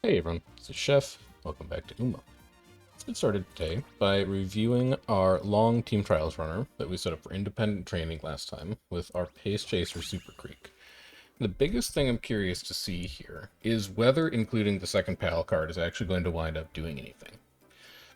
Hey everyone, this is Chef. Welcome back to Uma. Let's get started today by reviewing our long team trials runner that we set up for independent training last time with our Pace Chaser Super Creek. The biggest thing I'm curious to see here is whether including the second PAL card is actually going to wind up doing anything.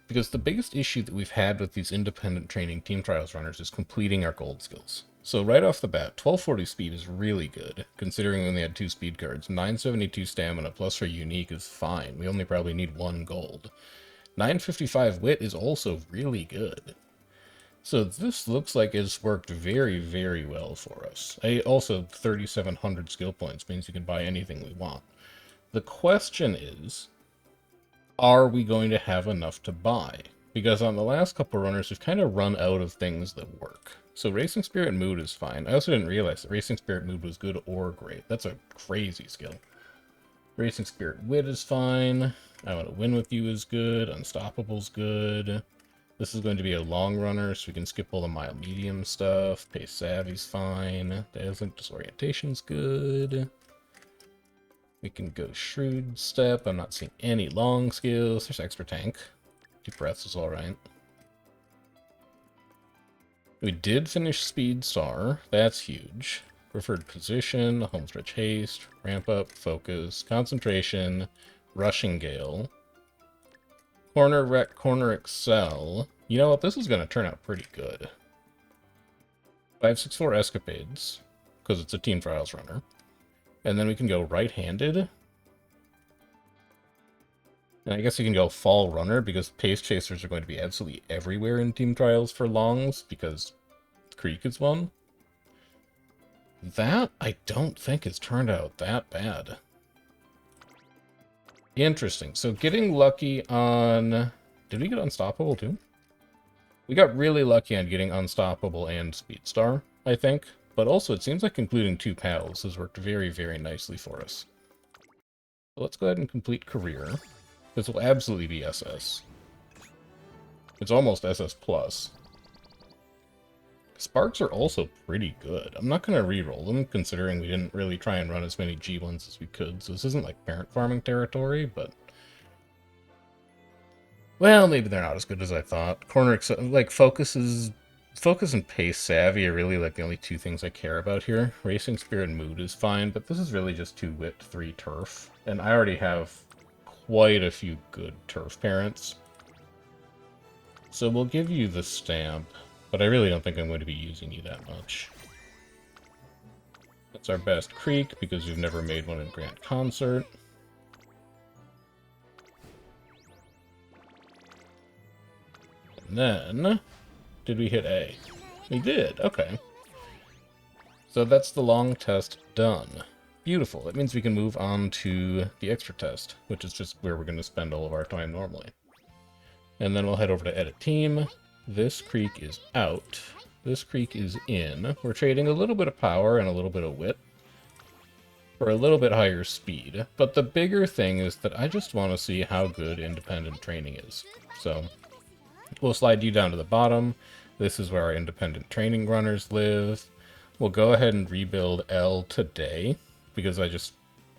Because the biggest issue that we've had with these independent training team trials runners is completing our gold skills. So right off the bat, 1240 speed is really good, considering we only had 2 speed cards. 972 stamina plus our unique is fine. We only probably need 1 gold. 955 wit is also really good. So this looks like it's worked very, very well for us. Also, 3,700 skill points means you can buy anything we want. The question is, are we going to have enough to buy? Because on the last couple runners, we've kind of run out of things that work. So Racing Spirit Mood is fine. I also didn't realize that Racing Spirit Mood was good or great. That's a crazy skill. Racing Spirit Wit is fine. I Want to Win With You is good. Unstoppable's good. This is going to be a long runner, so we can skip all the mild medium stuff. Pace Savvy's fine. Dazzling Disorientation's good. We can go Shrewd Step. I'm not seeing any long skills. There's Extra Tank. Deep Breaths is alright. We did finish Speed Star. That's huge. Preferred Position, Homestretch Haste, Ramp Up, Focus, Concentration, Rushing Gale, Corner Wreck, Corner Excel. You know what? This is going to turn out pretty good. 564 Escapades, because it's a Team Trials runner. And then we can go right-handed. And I guess you can go Fall Runner, because Pace Chasers are going to be absolutely everywhere in Team Trials for longs, because Creek is one. That, I don't think has turned out that bad. Interesting. So getting lucky on... Did we get Unstoppable too? We got really lucky on getting Unstoppable and Speedstar, I think. But also, it seems like including 2 pals has worked very, very nicely for us. So let's go ahead and complete Career. This will absolutely be SS. It's almost SS+. Sparks are also pretty good. I'm not going to re-roll them, considering we didn't really try and run as many G1s as we could, so this isn't like parent farming territory, but... Well, maybe they're not as good as I thought. Like, Focus and Pace Savvy are really like the only 2 things I care about here. Racing Spirit Mood is fine, but this is really just 2 Wit, 3 Turf. And I already have quite a few good Turf parents. So we'll give you the stamp, but I really don't think I'm going to be using you that much. That's our best Creek, because we've never made one in Grand Concert. And then, did we hit A? We did, okay. So that's the long test done. Beautiful. That means we can move on to the extra test, which is just where we're going to spend all of our time normally. And then we'll head over to Edit Team. This Creek is out. This Creek is in. We're trading a little bit of power and a little bit of wit for a little bit higher speed. But the bigger thing is that I just want to see how good independent training is. So we'll slide you down to the bottom. This is where our independent training runners live. We'll go ahead and rebuild L today, because I just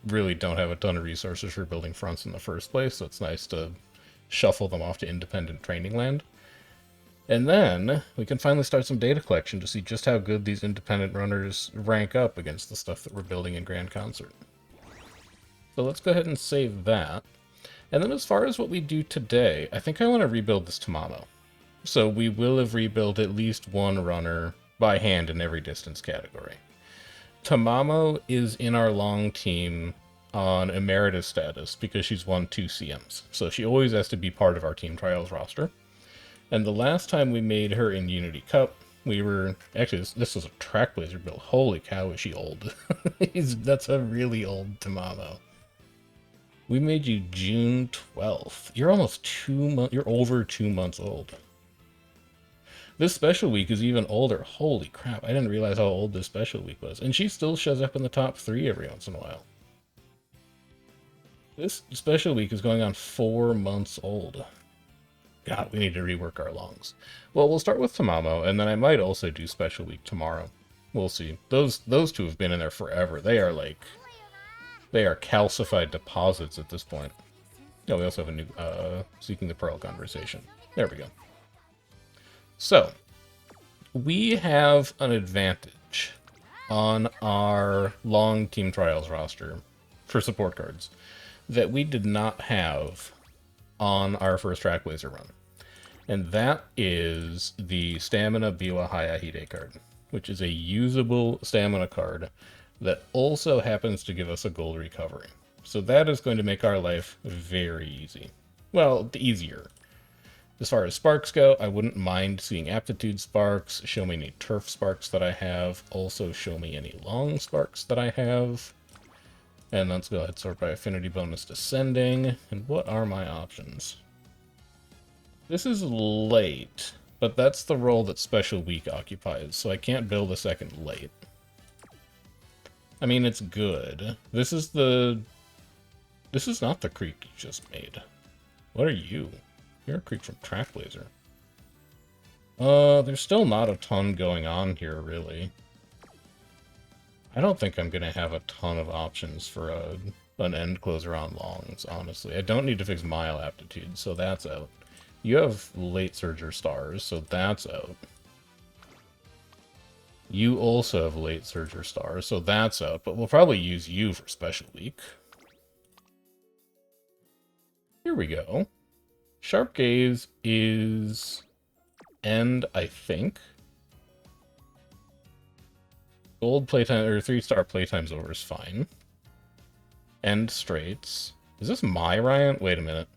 really don't have a ton of resources for building fronts in the first place, so it's nice to shuffle them off to independent training land. And then we can finally start some data collection to see just how good these independent runners rank up against the stuff that we're building in Grand Concert. So let's go ahead and save that. And then as far as what we do today, I think I want to rebuild this Tamamo. So we will have rebuilt at least 1 runner by hand in every distance category. Tamamo is in our long team on emeritus status because she's won 2 CMs. So she always has to be part of our Team Trials roster. And the last time we made her in Unity Cup, we were... Actually, this was a Trackblazer build. Holy cow, is she old. That's a really old Tamamo. We made you June 12th. You're almost 2 months... You're over 2 months old. This special week is even older. Holy crap, I didn't realize how old this special week was. And she still shows up in the top 3 every once in a while. This special week is going on 4 months old. God, we need to rework our longs. Well, we'll start with Tamamo, and then I might also do special week tomorrow. We'll see. Those 2 have been in there forever. They are calcified deposits at this point. Oh, we also have a new Seeking the Pearl conversation. There we go. So, we have an advantage on our long Team Trials roster for support cards that we did not have on our first Trackblazer run. And that is the Stamina Biwa Hayahide card, which is a usable stamina card that also happens to give us a gold recovery. So that is going to make our life very easy. Well, easier. As far as sparks go, I wouldn't mind seeing aptitude sparks, show me any turf sparks that I have, also show me any long sparks that I have. And let's go ahead, sort by affinity bonus descending. And what are my options? This is late, but that's the role that Special Week occupies, so I can't build a second late. I mean, it's good. This is not the creek you just made. What are you? You're a creek from Trackblazer. There's still not a ton going on here, really. I don't think I'm gonna have a ton of options for an end closer on longs, honestly. I don't need to fix mile aptitude, so that's out. You have late Surger stars, so that's out. You also have late Surger stars, so that's out, but we'll probably use you for Special Week. Here we go. Sharp Gaze is end, I think. Gold playtime, or 3-star playtime's over is fine. End straights. Is this my Ryan? Wait a minute.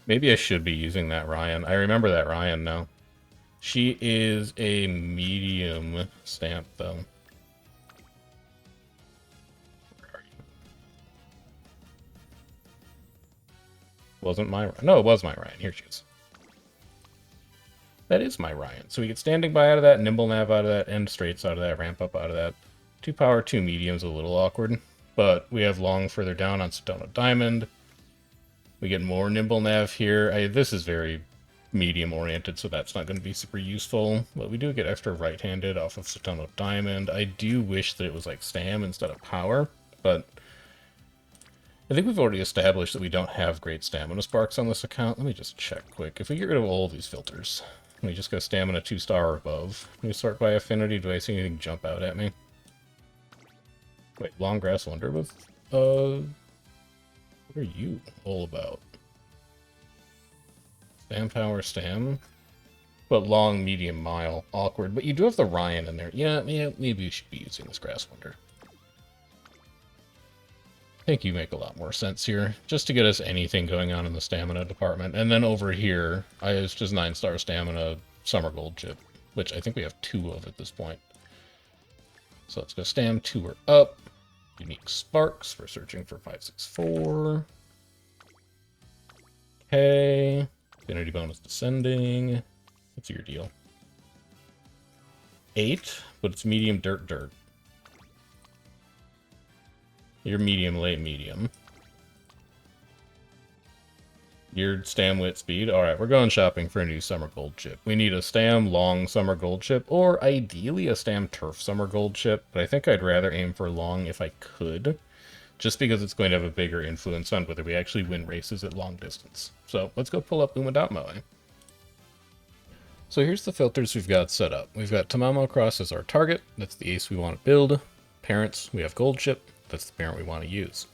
Maybe I should be using that Ryan. I remember that Ryan now. She is a medium stamp, though. Where are you? Wasn't my Ryan. No, it was my Ryan. Here she is. That is my Ryan. So we get standing by out of that, nimble nav out of that, end straights out of that, ramp up out of that. 2 power, 2 mediums, a little awkward. But we have long further down on Sedona Diamond. We get more nimble nav here. This is very medium oriented, so that's not going to be super useful. But we do get extra right-handed off of Sedona Diamond. I do wish that it was like stam instead of power, but I think we've already established that we don't have great stamina sparks on this account. Let me just check quick. If we get rid of all these filters, we just go stamina 2-star or above. Can we sort by affinity? Do I see anything jump out at me? Wait, long grass wonder with what are you all about? Stam power stam? But long, medium, mile. Awkward. But you do have the Ryan in there. Yeah, maybe you should be using this grass wonder. I think you make a lot more sense here. Just to get us anything going on in the stamina department. And then over here, it's just 9-star stamina summer gold chip. Which I think we have 2 of at this point. So let's go stam 2 or up. Unique sparks for searching for 564. Okay. Affinity bonus descending. What's your deal? 8, but it's medium dirt dirt. You're medium late medium. Your stam wit speed. Alright, we're going shopping for a new summer gold chip. We need a stam long summer gold chip, or ideally a stam turf summer gold chip, but I think I'd rather aim for long if I could, just because it's going to have a bigger influence on whether we actually win races at long distance. So let's go pull up Umamusume. So here's the filters we've got set up. We've got Tamamo Cross as our target. That's the ace we want to build. Parents, we have gold chip. That's the parent we want to use.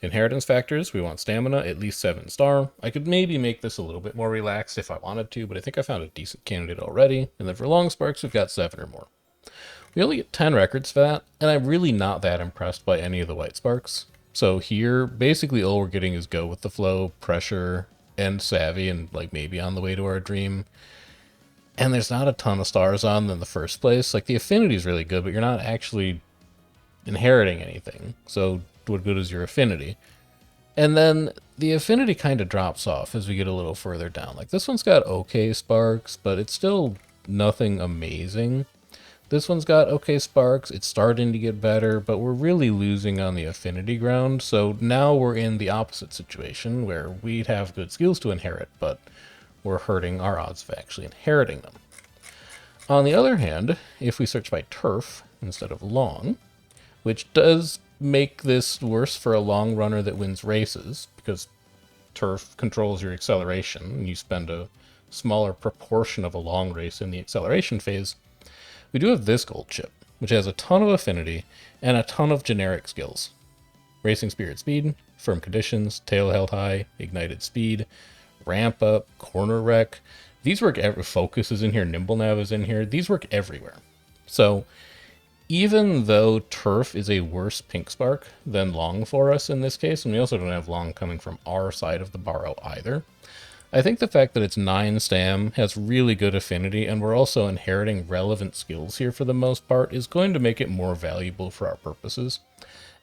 Inheritance factors, we want stamina, at least 7-star. I could maybe make this a little bit more relaxed if I wanted to, but I think I found a decent candidate already. And then for long sparks, we've got 7 or more. We only get 10 records for that, and I'm really not that impressed by any of the white sparks. So here, basically all we're getting is go with the flow, pressure, and savvy, and like maybe on the way to our dream. And there's not a ton of stars on them in the first place. Like the affinity is really good, but you're not actually inheriting anything. So what good is your affinity? And then the affinity kind of drops off as we get a little further down. Like this one's got okay sparks, but it's still nothing amazing. This one's got okay sparks, it's starting to get better, but we're really losing on the affinity ground. So now we're in the opposite situation where we'd have good skills to inherit, but we're hurting our odds of actually inheriting them. On the other hand, if we search by turf instead of long, which does make this worse for a long runner that wins races, because turf controls your acceleration, and you spend a smaller proportion of a long race in the acceleration phase. We do have this gold chip, which has a ton of affinity and a ton of generic skills. Racing Spirit Speed, Firm Conditions, Tail Held High, Ignited Speed, Ramp Up, Corner Wreck. These work, Focus is in here, Nimble Nav is in here. These work everywhere. So even though Turf is a worse Pink Spark than Long for us in this case, and we also don't have Long coming from our side of the Borrow either, I think the fact that it's 9 stam, has really good affinity, and we're also inheriting relevant skills here for the most part, is going to make it more valuable for our purposes.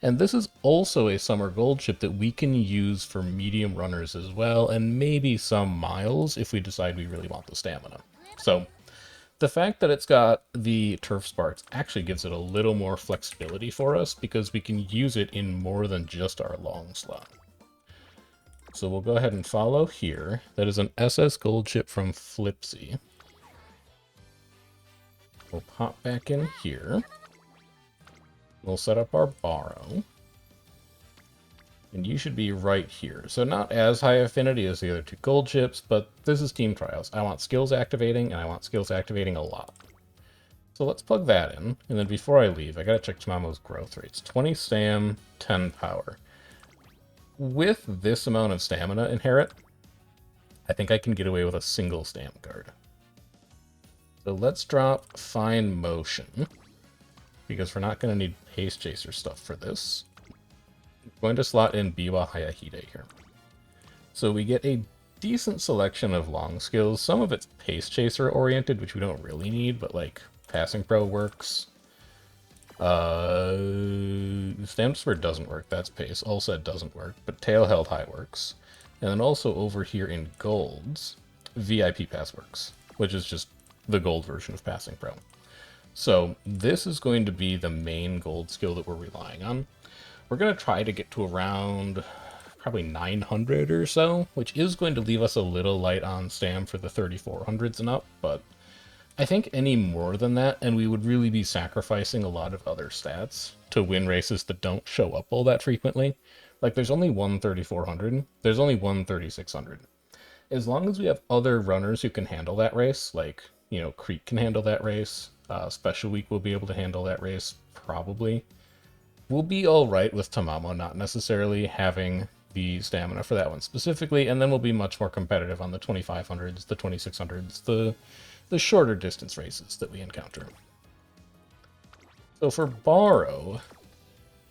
And this is also a summer gold chip that we can use for medium runners as well, and maybe some miles if we decide we really want the stamina. So the fact that it's got the Turf Sparks actually gives it a little more flexibility for us, because we can use it in more than just our long slot. So we'll go ahead and follow here. That is an SS gold chip from Flipsy. We'll pop back in here. We'll set up our Borrow. And you should be right here. So not as high affinity as the other 2 gold chips, but this is Team Trials. I want skills activating, and I want skills activating a lot. So let's plug that in, and then before I leave, I gotta check Tamamo's growth rates. 20 stam, 10 power. With this amount of stamina inherit, I think I can get away with a single stamp card. So let's drop Fine Motion, because we're not going to need Haste Chaser stuff for this. I'm going to slot in Biwa Hayahide here. So we get a decent selection of long skills. Some of it's Pace Chaser oriented, which we don't really need, but like Passing Pro works. Stamp Spur doesn't work, that's Pace. Ulset doesn't work, but Tail Held High works. And then also over here in Golds, VIP Pass works, which is just the gold version of Passing Pro. So this is going to be the main gold skill that we're relying on. We're going to try to get to around probably 900 or so, which is going to leave us a little light on stam for the 3400s and up, but I think any more than that, and we would really be sacrificing a lot of other stats to win races that don't show up all that frequently. Like, there's only one 3400, there's only one 3600. As long as we have other runners who can handle that race, like, you know, Creek can handle that race, Special Week will be able to handle that race, probably. We'll be alright with Tamamo not necessarily having the stamina for that one specifically, and then we'll be much more competitive on the 2500s, the 2600s, the shorter distance races that we encounter. So for Borrow,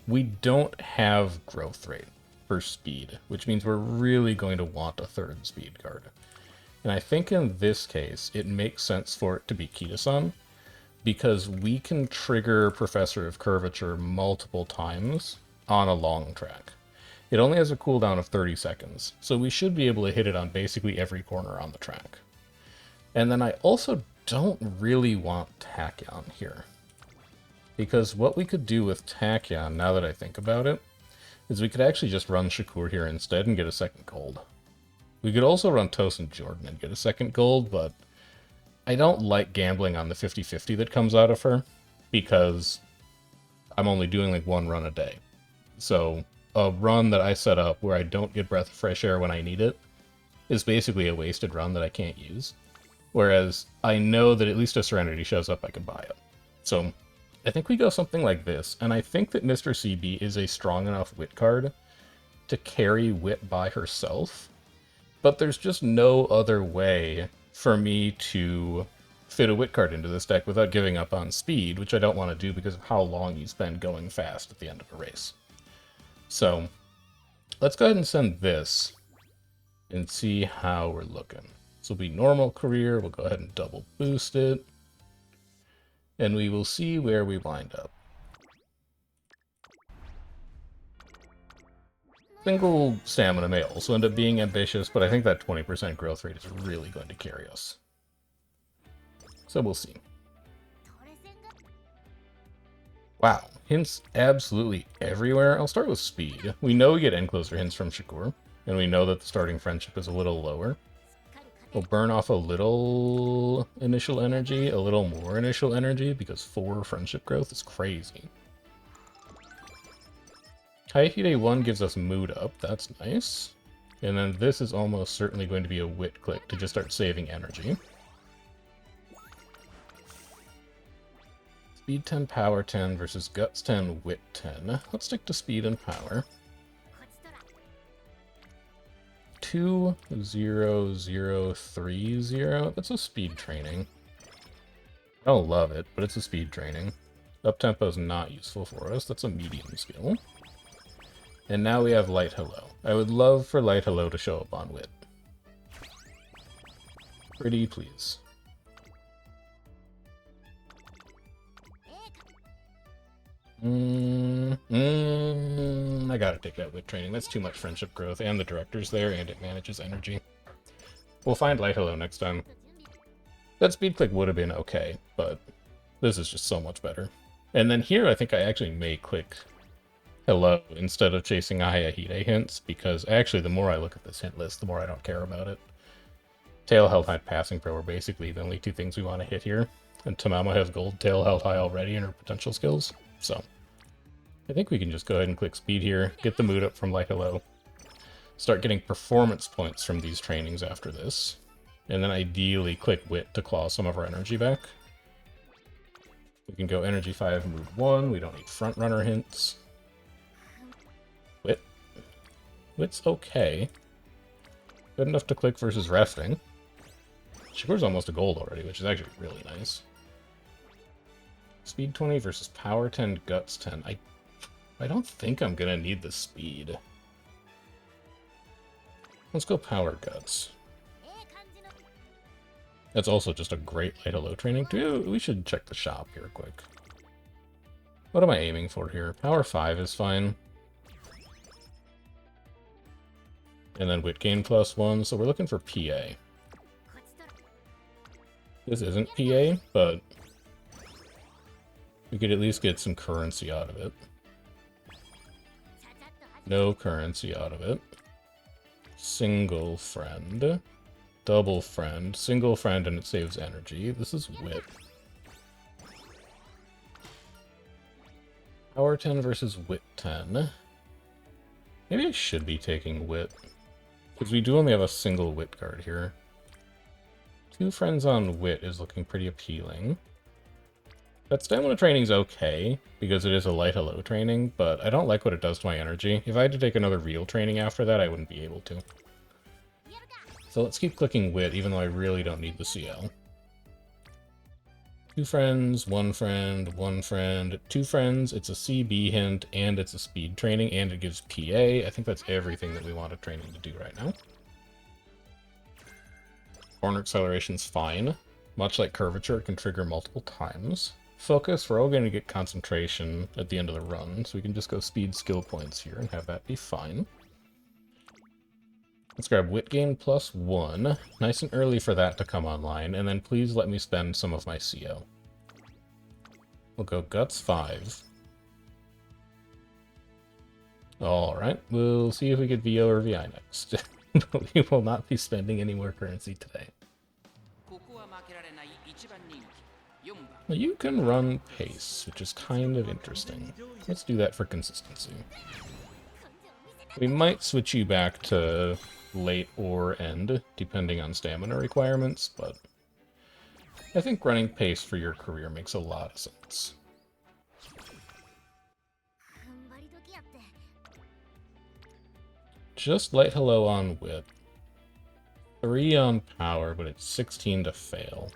we don't have growth rate for speed, which means we're really going to want a 3rd speed card. And I think in this case, it makes sense for it to be Kita-san, because we can trigger Professor of Curvature multiple times on a long track. It only has a cooldown of 30 seconds, so we should be able to hit it on basically every corner on the track. And then I also don't really want Tachyon here, because what we could do with Tachyon, now that I think about it, is we could actually just run Shakur here instead and get a 2nd gold. We could also run Tosin Jordan and get a 2nd gold, but I don't like gambling on the 50-50 that comes out of her, because I'm only doing like 1 run a day. So a run that I set up where I don't get Breath of Fresh Air when I need it is basically a wasted run that I can't use. Whereas I know that at least if Serenity shows up, I can buy it. So I think we go something like this, and I think that Mr. CB is a strong enough Wit card to carry Wit by herself, but there's just no other way for me to fit a Wit card into this deck without giving up on speed, which I don't want to do because of how long you spend going fast at the end of a race. So let's go ahead and send this and see how we're looking. This will be normal career. We'll go ahead and double boost it, and we will see where we wind up. Single stamina may also end up being ambitious, but I think that 20% growth rate is really going to carry us. So we'll see. Wow, hints absolutely everywhere. I'll start with speed. We know we get encloser hints from Shakur, and we know that the starting friendship is a little lower. We'll burn off a little initial energy, a little more initial energy, because 4 friendship growth is crazy. Hayahide 1 gives us mood up, that's nice. And then this is almost certainly going to be a wit click to just start saving energy. Speed 10, power 10 versus guts 10, wit 10. Let's stick to speed and power. 20030. That's a speed training. I don't love it, but it's a speed training. Up-tempo is not useful for us. That's a medium skill. And now we have Light Hello. I would love for Light Hello to show up on Wit. Pretty please. I gotta take that Wit training. That's too much friendship growth, and the director's there, and it manages energy. We'll find Light Hello next time. That speed click would have been okay, but this is just so much better. And then here, I think I actually may click Hello instead of chasing Hayahide hints, because actually the more I look at this hint list, the more I don't care about it. Tail held high, passing pro are basically the only two things we want to hit here. And Tamamo has gold tail held high already in her potential skills, so I think we can just go ahead and click speed here, get the mood up from Light Hello, start getting performance points from these trainings after this, and then ideally click Wit to claw some of our energy back. We can go energy 5, mood 1, we don't need front runner hints. Wit. Wit's okay. Good enough to click versus resting. Chores almost a gold already, which is actually really nice. Speed 20 versus power 10, guts 10. I don't think I'm gonna need the speed. Let's go power guts. That's also just a great Light Hello training too. We should check the shop here quick. What am I aiming for here? Power 5 is fine. And then wit gain +1, so we're looking for PA. This isn't PA, but we could at least get some currency out of it. No currency out of it. Single friend. Double friend. Single friend and it saves energy. This is wit. Power 10 versus wit 10. Maybe I should be taking wit, because we do only have a single wit card here. 2 friends on wit is looking pretty appealing. That stamina training's okay, because it is a Light Hello training, but I don't like what it does to my energy. If I had to take another real training after that, I wouldn't be able to. So let's keep clicking wit, even though I really don't need the CL. 2 friends, 1 friend, 1 friend, 2 friends, it's a CB hint, and it's a speed training, and it gives PA. I think that's everything that we want a training to do right now. Corner acceleration's fine. Much like curvature, it can trigger multiple times. Focus, we're all going to get concentration at the end of the run, so we can just go speed skill points here and have that be fine. Let's grab wit gain +1. Nice and early for that to come online, and then please let me spend some of my CO. We'll go guts 5. Alright, we'll see if we get VO or VI next. We will not be spending any more currency today. You can run pace, which is kind of interesting. Let's do that for consistency. We might switch you back to late or end, depending on stamina requirements, but I think running pace for your career makes a lot of sense. Just Light Hello on wit. 3 on power, but it's 16 to fail.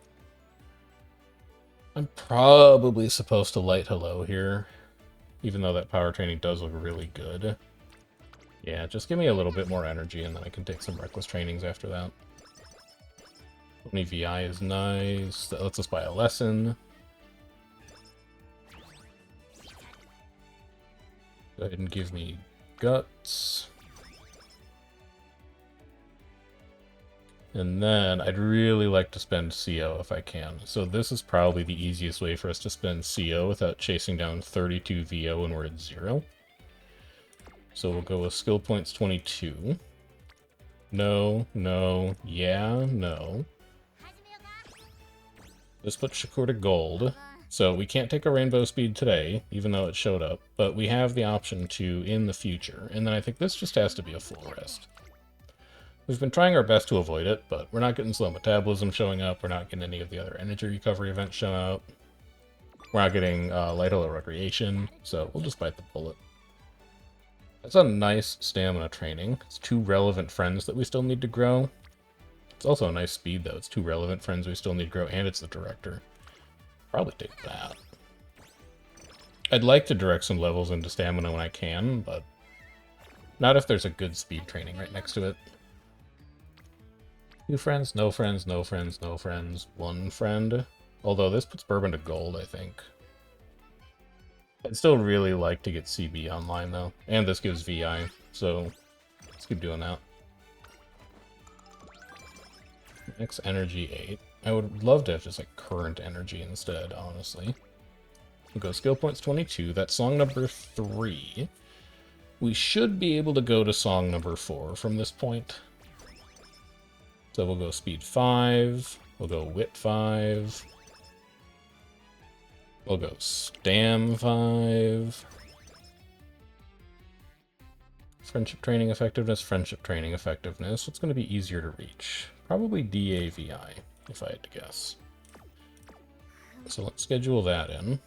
I'm probably supposed to Light Hello here, even though that power training does look really good. Yeah, just give me a little bit more energy and then I can take some reckless trainings after that. 20 VI is nice. That lets us buy a lesson. Go ahead and give me guts. And then I'd really like to spend CO if I can. So this is probably the easiest way for us to spend CO without chasing down 32 VO when we're at 0. So we'll go with skill points 22. No, no, yeah, no. Let's put Shakur to gold. So we can't take a rainbow speed today, even though it showed up, but we have the option to in the future, and then I think this just has to be a full rest. We've been trying our best to avoid it, but we're not getting slow metabolism showing up, we're not getting any of the other energy recovery events showing up, we're not getting light hello recreation, so we'll just bite the bullet. That's a nice stamina training. It's 2 relevant friends that we still need to grow. It's also a nice speed, though. It's 2 relevant friends we still need to grow, and it's the director. Probably take that. I'd like to direct some levels into stamina when I can, but not if there's a good speed training right next to it. 2 friends, no friends, no friends, no friends, 1 friend. Although this puts Bourbon to gold, I think. I'd still really like to get CB online, though. And this gives VI, so let's keep doing that. Max energy 8. I would love to have just, like, current energy instead, honestly. We'll go skill points 22. That's song number 3. We should be able to go to song number 4 from this point. So we'll go speed 5. We'll go wit 5. We'll go stam 5. Friendship training effectiveness, friendship training effectiveness. What's going to be easier to reach? Probably DAVI, if I had to guess. So let's schedule that in.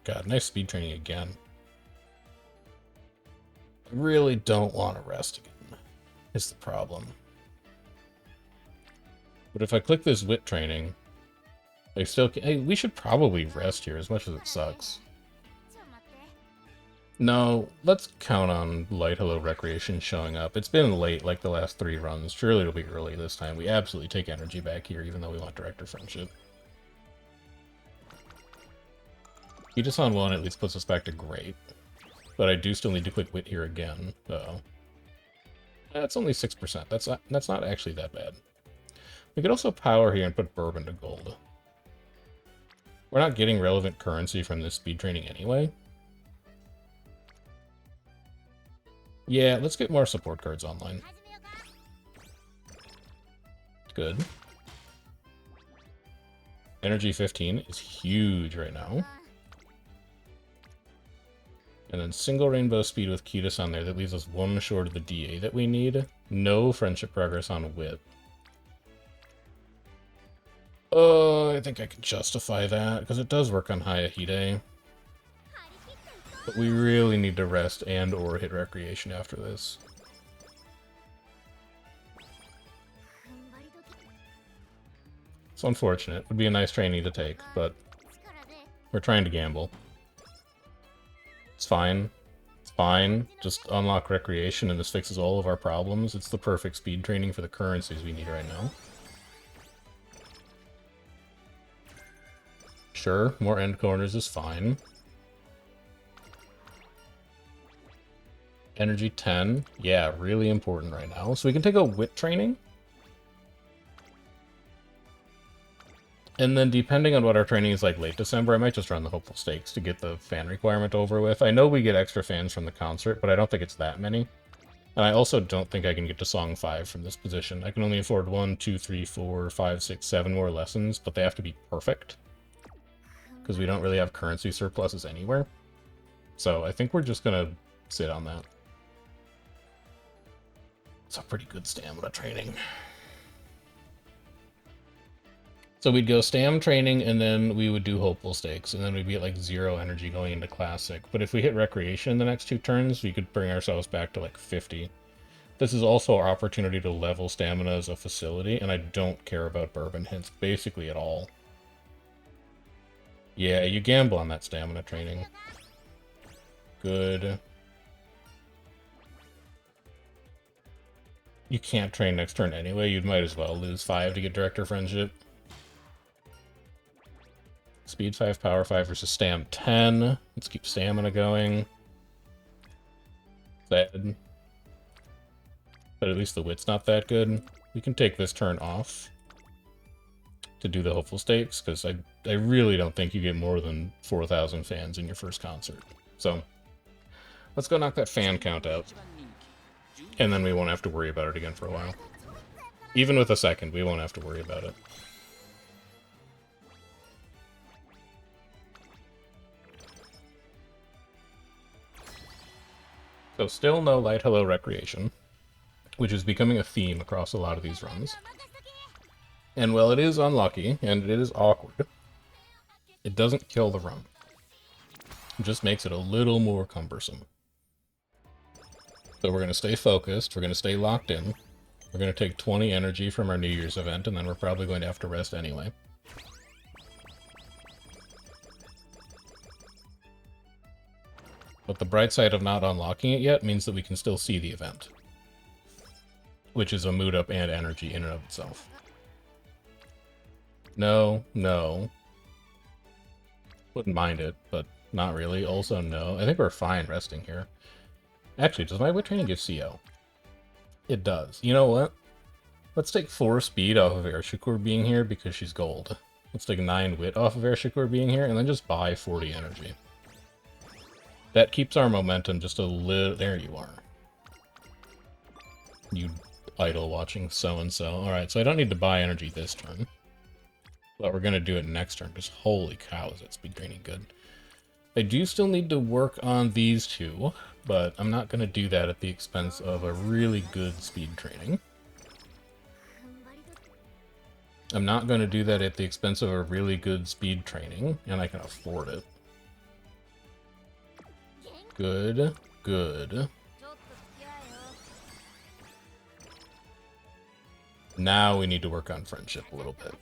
God, nice speed training again. I really don't want to rest again, is the problem. But if I click this wit training, I still can. Hey, we should probably rest here, as much as it sucks. No, let's count on light hello recreation showing up. It's been late, like the last 3 runs. Surely it'll be early this time. We absolutely take energy back here, even though we want director friendship. Kita-san 1 at least puts us back to great. But I do still need to click wit here again. Uh-oh. That's only 6%. That's not actually that bad. We could also power here and put Bourbon to gold. We're not getting relevant currency from this speed training anyway. Yeah, let's get more support cards online. Good. Energy 15 is huge right now. And then single rainbow speed with Kita-san there. That leaves us 1 short of the DA that we need. No friendship progress on wit. I think I can justify that, because it does work on Hayahide. But we really need to rest and or hit recreation after this. It's unfortunate. It would be a nice training to take, but we're trying to gamble. It's fine. It's fine. Just unlock recreation and this fixes all of our problems. It's the perfect speed training for the currencies we need right now. Sure, more end corners is fine. Energy 10. Yeah, really important right now. So we can take a wit training. And then depending on what our training is like late December, I might just run the Hopeful Stakes to get the fan requirement over with. I know we get extra fans from the concert, but I don't think it's that many. And I also don't think I can get to Song 5 from this position. I can only afford 1, 2, 3, 4, 5, 6, 7 more lessons, but they have to be perfect. Because we don't really have currency surpluses anywhere. So I think we're just going to sit on that. It's a pretty good stamina training. So we'd go stam training, and then we would do Hopeful Stakes, and then we'd be at like 0 energy going into Classic. But if we hit Recreation in the next 2 turns, we could bring ourselves back to like 50. This is also our opportunity to level stamina as a facility, and I don't care about Bourbon hints basically at all. Yeah, you gamble on that stamina training. Good. You can't train next turn anyway, you might as well lose 5 to get Director Friendship. Speed 5, Power 5 versus Stam 10. Let's keep stamina going. Sad. But at least the wit's not that good. We can take this turn off to do the Hopeful Stakes, because I really don't think you get more than 4,000 fans in your first concert. So, let's go knock that fan count out. And then we won't have to worry about it again for a while. Even with a second, we won't have to worry about it. So still no light hello recreation, which is becoming a theme across a lot of these runs. And while it is unlucky, and it is awkward, it doesn't kill the run. It just makes it a little more cumbersome. So we're going to stay focused, we're going to stay locked in, we're going to take 20 energy from our New Year's event, and then we're probably going to have to rest anyway. But the bright side of not unlocking it yet means that we can still see the event, which is a mood up and energy in and of itself. No, no. Wouldn't mind it, but not really. Also, no. I think we're fine resting here. Actually, does my wit training give CO? It does. You know what? Let's take 4 speed off of Air being here because she's gold. Let's take 9 wit off of Air being here, and then just buy 40 energy. That keeps our momentum just a little... There you are. You idle watching so-and-so. Alright, so I don't need to buy energy this turn. But we're going to do it next turn, because holy cow, is that speed training good. I do still need to work on these two, but I'm not going to do that at the expense of a really good speed training. I'm not going to do that at the expense of a really good speed training, and I can afford it. Good, good. Now we need to work on friendship a little bit.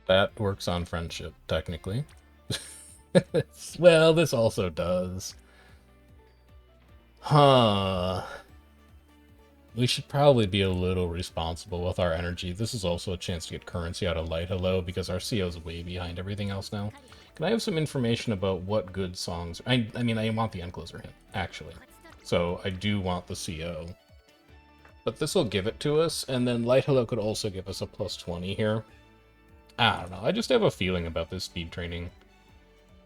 That works on friendship, technically. Well, this also does. Huh. We should probably be a little responsible with our energy. This is also a chance to get currency out of Light Hello, because our CO is way behind everything else now. Can I have some information about what good songs... I mean, I want the end closer hint, actually. So I do want the CO. But this will give it to us, and then Light Hello could also give us a plus 20 here. I don't know, I just have a feeling about this speed training.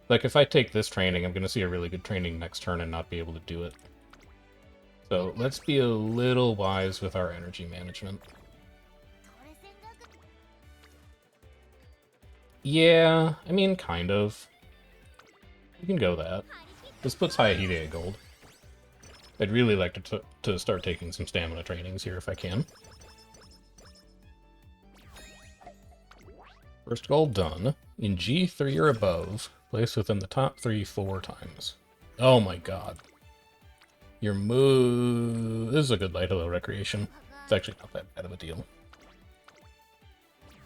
Like, if I take this training, I'm going to see a really good training next turn and not be able to do it. So let's be a little wise with our energy management. Yeah, I mean, kind of. We can go that. This puts Hayahide at gold. I'd really like to start taking some stamina trainings here if I can. First goal done. In G3 or above, place within the top 3 4 times. Oh my god. Your move... This is a good Light Hello recreation. It's actually not that bad of a deal.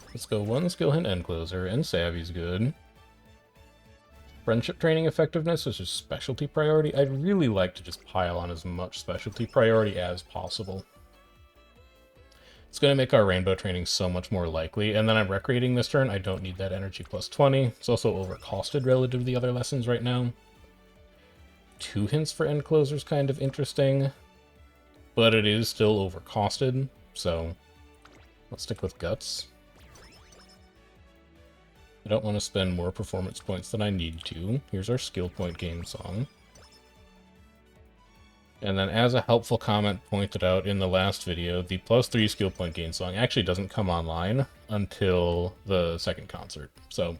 Let's go 1 skill hint end closer, and Savvy's good. Friendship training effectiveness is just specialty priority. I'd really like to just pile on as much specialty priority as possible. It's going to make our rainbow training so much more likely, and then I'm recreating this turn. I don't need that energy plus 20. It's also overcosted relative to the other lessons right now. 2 hints for end closer is kind of interesting, but it is still overcosted, so let's stick with guts. I don't want to spend more performance points than I need to. Here's our skill point game song. And then, as a helpful comment pointed out in the last video, the +3 skill point gain song actually doesn't come online until the second concert. So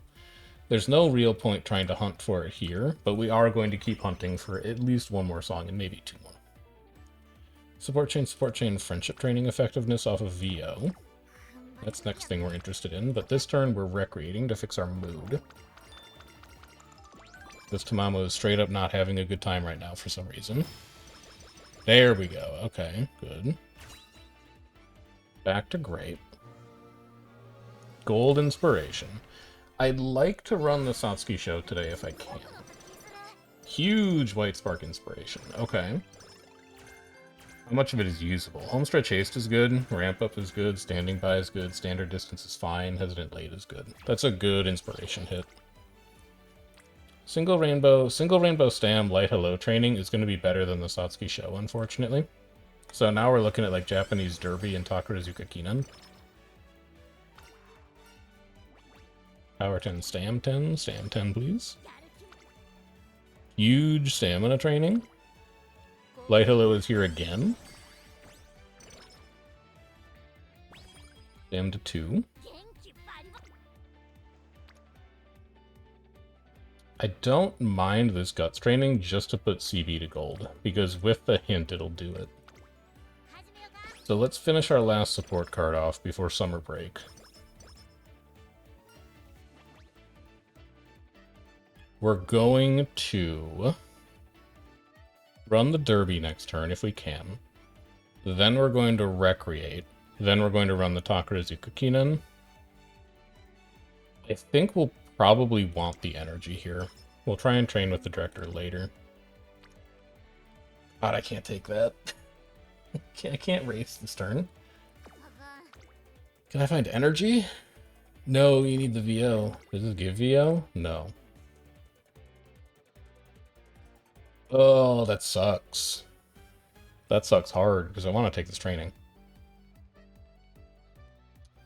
there's no real point trying to hunt for it here, but we are going to keep hunting for at least 1 more song and maybe 2 more. Support chain, friendship training effectiveness off of VO. That's next thing we're interested in, but this turn we're recreating to fix our mood. This Tamamo is straight up not having a good time right now for some reason. There we go. Okay, good. Back to grape. Gold inspiration. I'd like to run the Satsuki show today if I can. Huge white spark inspiration. Okay. How much of it is usable? Homestretch haste is good, ramp up is good, standing by is good, standard distance is fine, hesitant late is good. That's a good inspiration hit. Single rainbow stam light hello training is going to be better than the Satsuki show, unfortunately. So now we're looking at like Japanese Derby and Takarazuka Kinan. Power 10, stam 10 please. Huge stamina training. Light hello is here again. Stam to 2. I don't mind this guts training just to put CB to gold, because with the hint it'll do it. So let's finish our last support card off before summer break. We're going to run the Derby next turn if we can. Then we're going to Recreate. Then we're going to run the Takarazuka Kinan. I think we'll probably want the energy here. We'll try and train with the director later. God, I can't take that. I can't race this turn. Can I find energy? No, you need the VO. Does this give VO? No. Oh, that sucks. That sucks hard, because I want to take this training.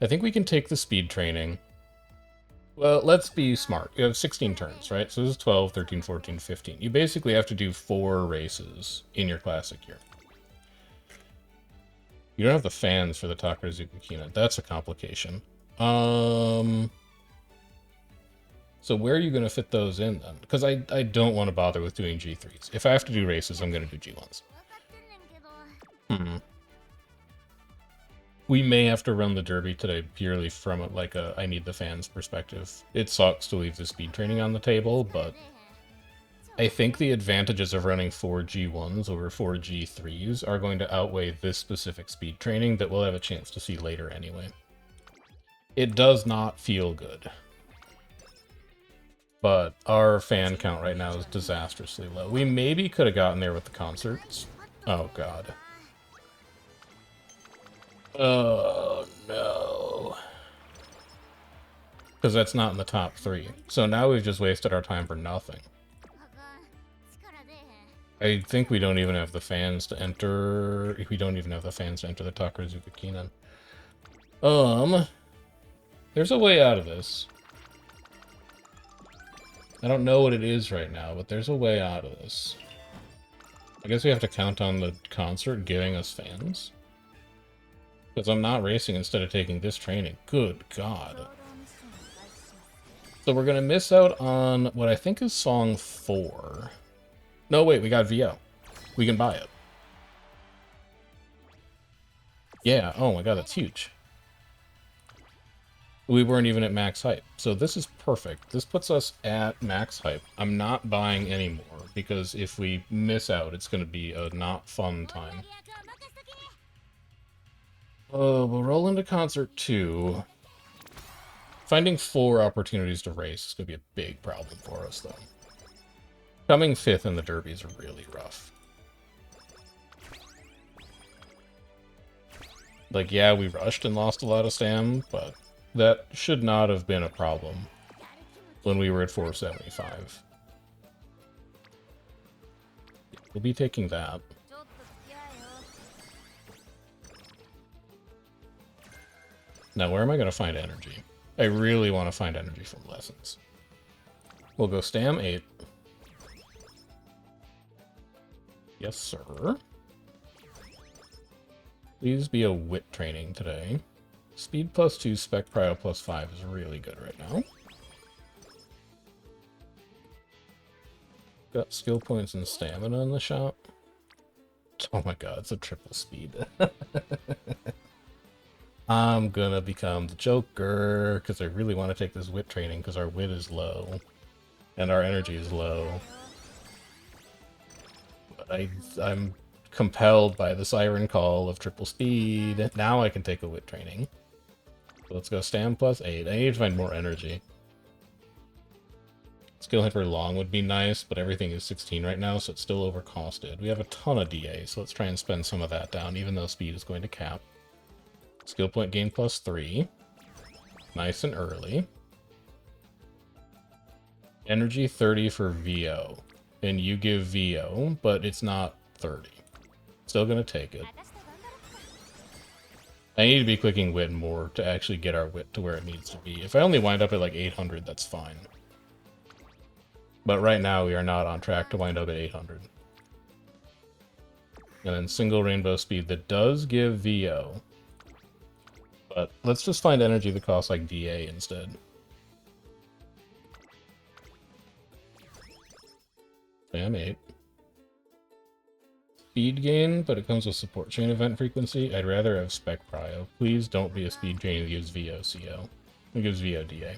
I think we can take the speed training. Well, let's be smart. You have 16 turns, right? So this is 12, 13, 14, 15. You basically have to do 4 races in your classic year. You don't have the fans for the Takarazuka Kina. That's a complication. So where are you going to fit those in, then? Because I don't want to bother with doing G3s. If I have to do races, I'm going to do G1s. We may have to run the Derby today purely from like a I need the fans perspective. It sucks to leave the speed training on the table, but I think the advantages of running 4 G1s over 4 G3s are going to outweigh this specific speed training that we'll have a chance to see later anyway. It does not feel good. But our fan count right now is disastrously low. We maybe could have gotten there with the concerts. Oh, God. Oh, no. Because that's not in the top 3. So now we've just wasted our time for nothing. I think we don't even have the fans to enter... We don't even have the fans to enter the Takarazuka Kinan. There's a way out of this. I don't know what it is right now, but there's a way out of this. I guess we have to count on the concert giving us fans. Because I'm not racing instead of taking this training. Good God. So we're going to miss out on what I think is song 4. No, wait, we got VO. We can buy it. Yeah, oh my God, that's huge. We weren't even at max hype. So this is perfect. This puts us at max hype. I'm not buying anymore, because if we miss out, it's going to be a not fun time. Oh, we'll roll into concert 2. Finding 4 opportunities to race is going to be a big problem for us, though. Coming 5th in the Derby is really rough. Like, yeah, we rushed and lost a lot of stam, but that should not have been a problem when we were at 475. We'll be taking that. Now, where am I going to find energy? I really want to find energy from lessons. We'll go stam 8. Yes, sir. Please be a wit training today. Speed +2, spec prio +5 is really good right now. Got skill points and stamina in the shop. Oh my God, it's a triple speed. I'm gonna become the Joker, because I really want to take this wit training, because our wit is low. And our energy is low. But I'm compelled by the siren call of triple speed. Now I can take a wit training. So let's go stam +8. I need to find more energy. Skill hit for long would be nice, but everything is 16 right now, so it's still overcosted. We have a ton of DA, so let's try and spend some of that down, even though speed is going to cap. Skill point gain +3. Nice and early. Energy 30 for VO. And you give VO, but it's not 30. Still gonna take it. I need to be clicking wit more to actually get our wit to where it needs to be. If I only wind up at like 800, that's fine. But right now we are not on track to wind up at 800. And then single rainbow speed that does give VO. But let's just find energy that costs like DA instead. Spam 8. Speed gain, but it comes with support chain event frequency. I'd rather have spec prio. Please don't be a speed chain that gives VOCO. It gives VODA.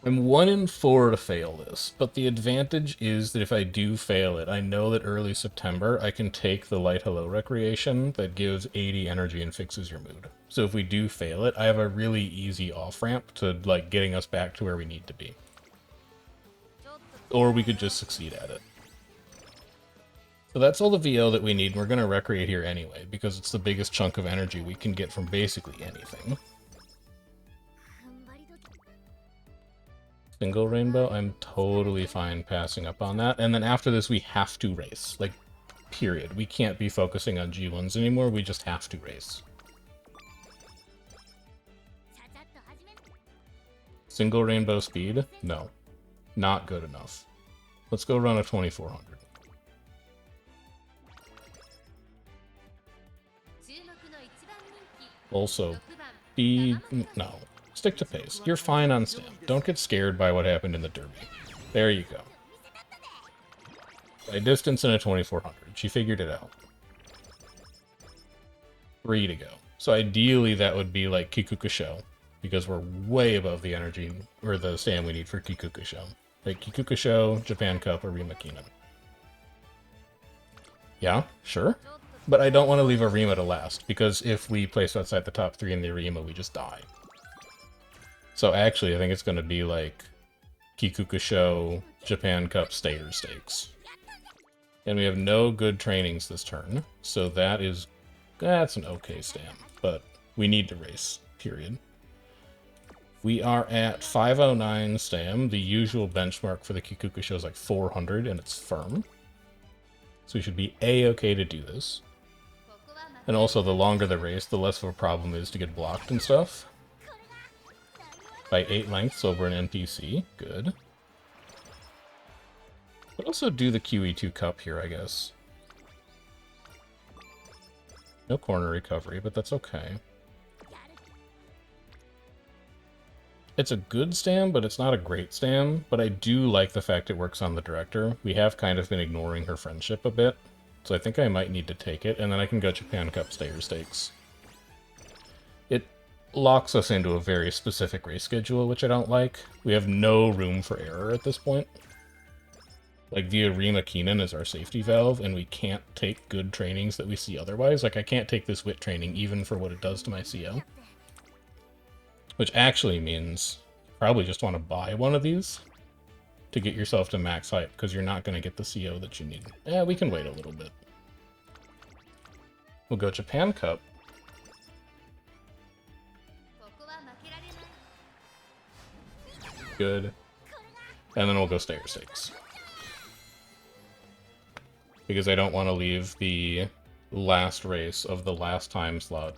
I'm 1 in 4 to fail this, but the advantage is that if I do fail it, I know that early September I can take the Light Hello Recreation that gives 80 energy and fixes your mood. So if we do fail it, I have a really easy off-ramp to, like, getting us back to where we need to be. Or we could just succeed at it. So that's all the VO that we need. We're going to recreate here anyway, because it's the biggest chunk of energy we can get from basically anything. Single rainbow, I'm totally fine passing up on that. And then after this, we have to race. Like, period. We can't be focusing on G1s anymore. We just have to race. Single rainbow speed? No. Not good enough. Let's go run a 2400. Also, no. Stick to pace. You're fine on stamp. Don't get scared by what happened in the derby. There you go. By distance in a 2400. She figured it out. 3 to go. So ideally that would be like Kikukusho, because we're way above the energy, or the stam we need for Kikukusho. Like Kikukusho, Japan Cup, or Rimakinen. Yeah, sure. But I don't want to leave Arima to last, because if we place outside the top 3 in the Arima, we just die. So actually, I think it's going to be like Kikukusho, Japan Cup, Stayer Stakes. And we have no good trainings this turn, so that's an okay stam, but we need to race, period. We are at 509 stam. The usual benchmark for the Kikukusho is like 400, and it's firm. So we should be A-okay to do this. And also, the longer the race, the less of a problem it is to get blocked and stuff. By 8 lengths over an NPC. Good. But also do the QE2 Cup here, I guess. No corner recovery, but that's okay. It's a good stam, but it's not a great stam. But I do like the fact it works on the director. We have kind of been ignoring her friendship a bit. So I think I might need to take it, and then I can go Japan Cup Stayer Stakes. It locks us into a very specific race schedule, which I don't like. We have no room for error at this point. Like, the Arima Keenan is our safety valve, and we can't take good trainings that we see otherwise. Like, I can't take this wit training even for what it does to my CO. Which actually means you probably just want to buy one of these to get yourself to max hype, because you're not going to get the CO that you need. Yeah, we can wait a little bit. We'll go Japan Cup. Good. And then we'll go Stayer Stakes. Because I don't want to leave the last race of the last time slot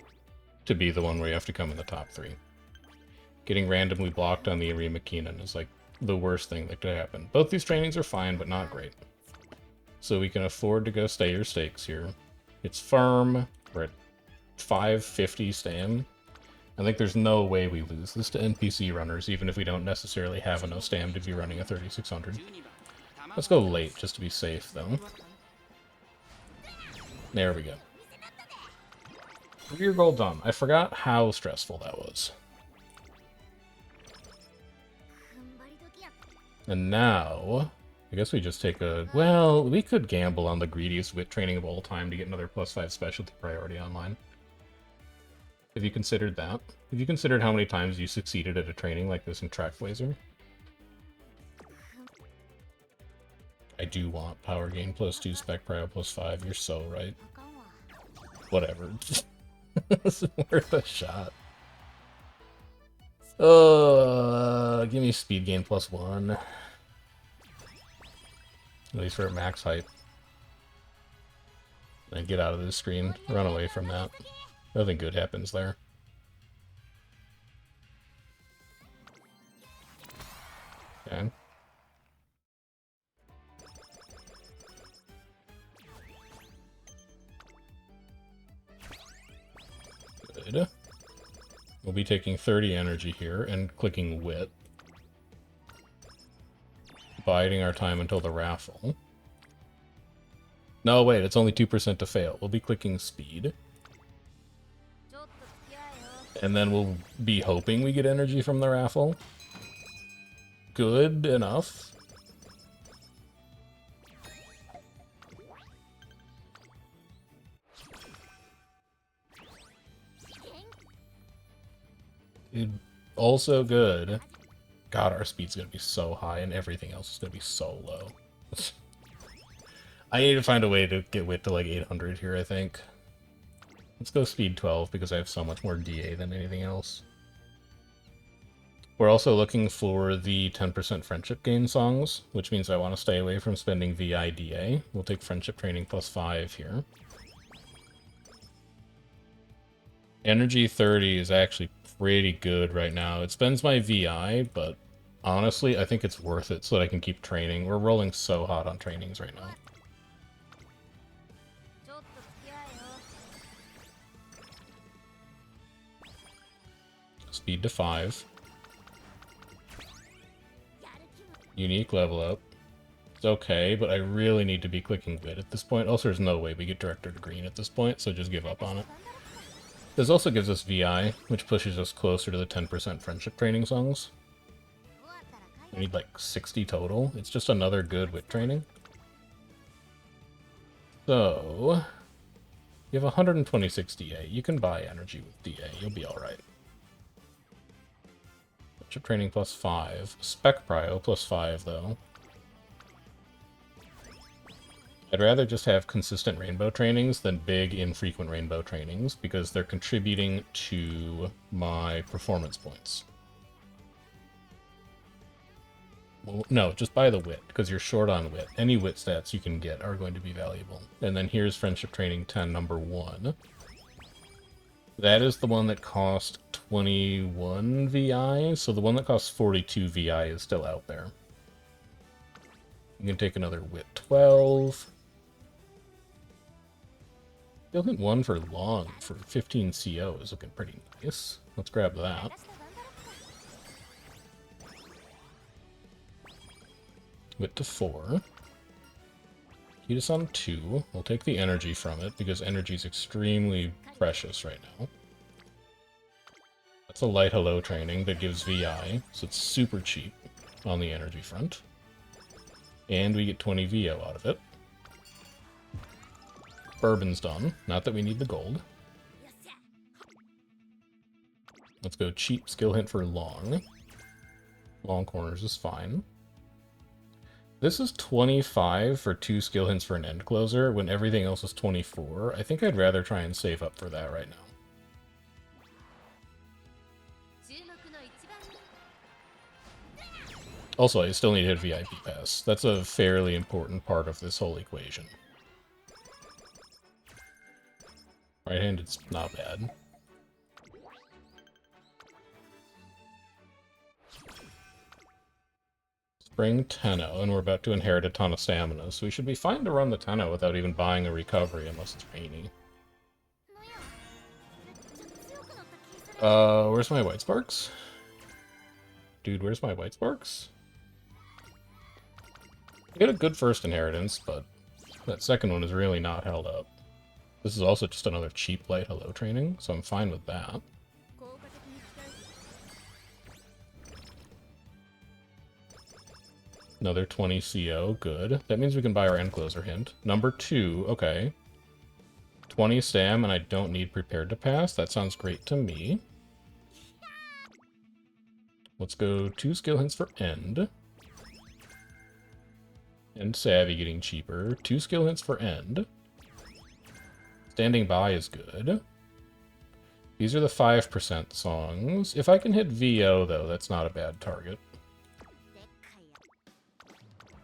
to be the one where you have to come in the top 3. Getting randomly blocked on the Arima Keenan is like the worst thing that could happen. Both these trainings are fine, but not great. So we can afford to go Stayer Stakes here. It's firm. We're at 550 stam. I think there's no way we lose this to NPC runners, even if we don't necessarily have enough stam to be running a 3600. Let's go late, just to be safe, though. There we go. 3 goal done. I forgot how stressful that was. And now, I guess we just take a... Well, we could gamble on the greediest wit training of all time to get another +5 specialty priority online. Have you considered that? Have you considered how many times you succeeded at a training like this in Trackblazer? I do want power gain +2, spec prio +5. You're so right. Whatever. It's worth a shot. Give me speed gain +1. At least for max height. And get out of this screen. Run away from that. Nothing good happens there. Okay. Good. We'll be taking 30 energy here and clicking wit. biding our time until the raffle. No, wait, it's only 2% to fail. We'll be clicking speed. And then we'll be hoping we get energy from the raffle. Good enough. Also good. God, our speed's gonna be so high and everything else is gonna be so low. I need to find a way to get wit to like 800 here, I think. Let's go speed 12 because I have so much more DA than anything else. We're also looking for the 10% friendship gain songs, which means I want to stay away from spending VIDA. We'll take friendship training +5 here. Energy 30 is actually pretty good right now. It spends my VI, but honestly, I think it's worth it so that I can keep training. We're rolling so hot on trainings right now. Speed to 5. Unique level up. It's okay, but I really need to be clicking wit at this point. Also, there's no way we get director to green at this point, so just give up on it. This also gives us VI, which pushes us closer to the 10% friendship training songs. We need like 60 total. It's just another good wit training. So, you have 126 DA. You can buy energy with DA. You'll be alright. Friendship training +5. Spec Prio +5, though. I'd rather just have consistent rainbow trainings than big, infrequent rainbow trainings, because they're contributing to my performance points. Well, no, just buy the wit, because you're short on wit. Any wit stats you can get are going to be valuable. And then here's Friendship Training 10, number 1. That is the one that cost 21 VI, so the one that costs 42 VI is still out there. You can take another wit 12. Still hit 1 for long for 15 CO is looking pretty nice. Let's grab that. Wit to 4. Heat on 2. We'll take the energy from it because energy is extremely precious right now. That's a light hello training that gives VI, so it's super cheap on the energy front. And we get 20 VO out of it. Bourbon's done. Not that we need the gold. Let's go cheap skill hint for long. Long corners is fine. This is 25 for 2 skill hints for an end closer when everything else is 24. I think I'd rather try and save up for that right now. Also, I still need to hit VIP pass. That's a fairly important part of this whole equation. Right-handed's not bad. Spring Tenno, and we're about to inherit a ton of stamina, so we should be fine to run the Tenno without even buying a recovery unless it's rainy. Where's my white sparks? Dude, where's my white sparks? I get a good first inheritance, but that second one is really not held up. This is also just another cheap light hello training, so I'm fine with that. Another 20 CO, good. That means we can buy our end closer hint. Number 2, okay. 20 stam, and I don't need prepared to pass. That sounds great to me. Let's go 2 skill hints for end. And savvy getting cheaper. 2 skill hints for end. Standing by is good. These are the 5% songs. If I can hit VO, though, that's not a bad target.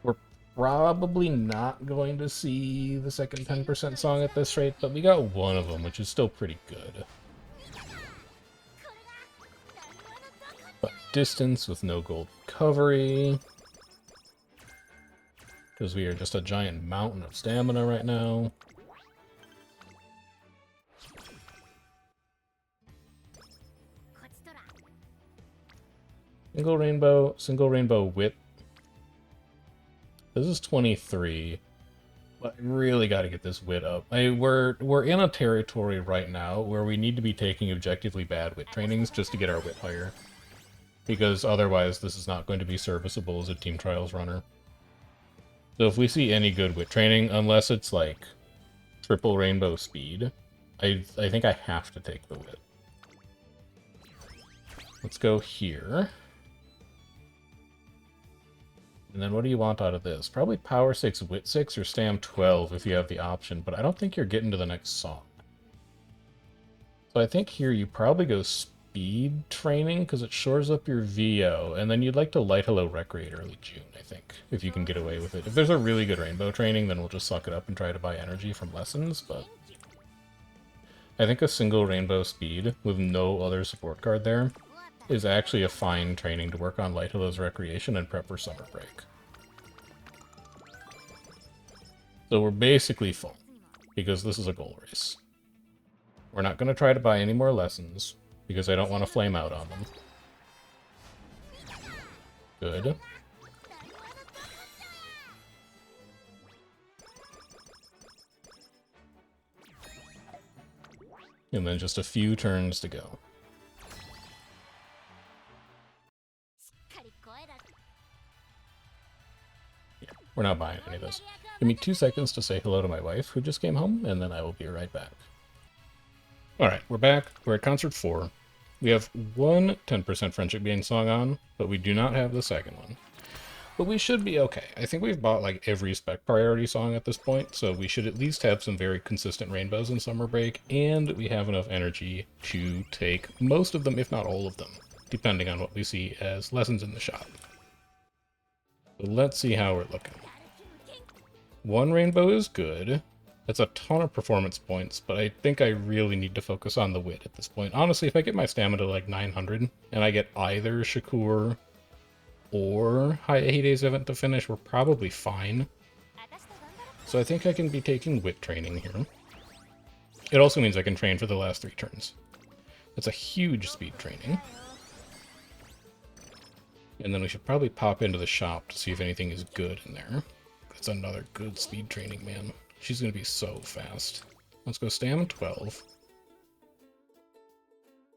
We're probably not going to see the second 10% song at this rate, but we got one of them, which is still pretty good. But distance with no gold recovery. Because we are just a giant mountain of stamina right now. Single rainbow wit. This is 23. But I really got to get this wit up. We're in a territory right now where we need to be taking objectively bad wit trainings just to get our wit higher. Because otherwise this is not going to be serviceable as a Team Trials runner. So if we see any good wit training, unless it's like triple rainbow speed, I think I have to take the wit. Let's go here. And then what do you want out of this? Probably Power 6, Wit 6, or Stam 12 if you have the option, but I don't think you're getting to the next song. So I think here you probably go Speed Training, because it shores up your VO, and then you'd like to Light Hello Recreate early June, I think, if you can get away with it. If there's a really good Rainbow Training, then we'll just suck it up and try to buy energy from lessons, but I think a single Rainbow Speed with no other support card there is actually a fine training to work on Light Hello's Recreation and prep for summer break. So we're basically full, because this is a goal race. We're not going to try to buy any more lessons, because I don't want to flame out on them. Good. And then just a few turns to go. Yeah, we're not buying any of this. Give me 2 seconds to say hello to my wife, who just came home, and then I will be right back. Alright, we're back. We're at Concert 4. We have one 10% Friendship Gain song on, but we do not have the second one. But we should be okay. I think we've bought like every spec priority song at this point, so we should at least have some very consistent rainbows in summer break, and we have enough energy to take most of them, if not all of them, depending on what we see as lessons in the shop. So let's see how we're looking. One rainbow is good. That's a ton of performance points, but I think I really need to focus on the wit at this point. Honestly, if I get my stamina to like 900, and I get either Shakur or Hayahide's event to finish, we're probably fine. So I think I can be taking wit training here. It also means I can train for the last 3 turns. That's a huge speed training. And then we should probably pop into the shop to see if anything is good in there. That's another good speed training, man. She's going to be so fast. Let's go Stam 12.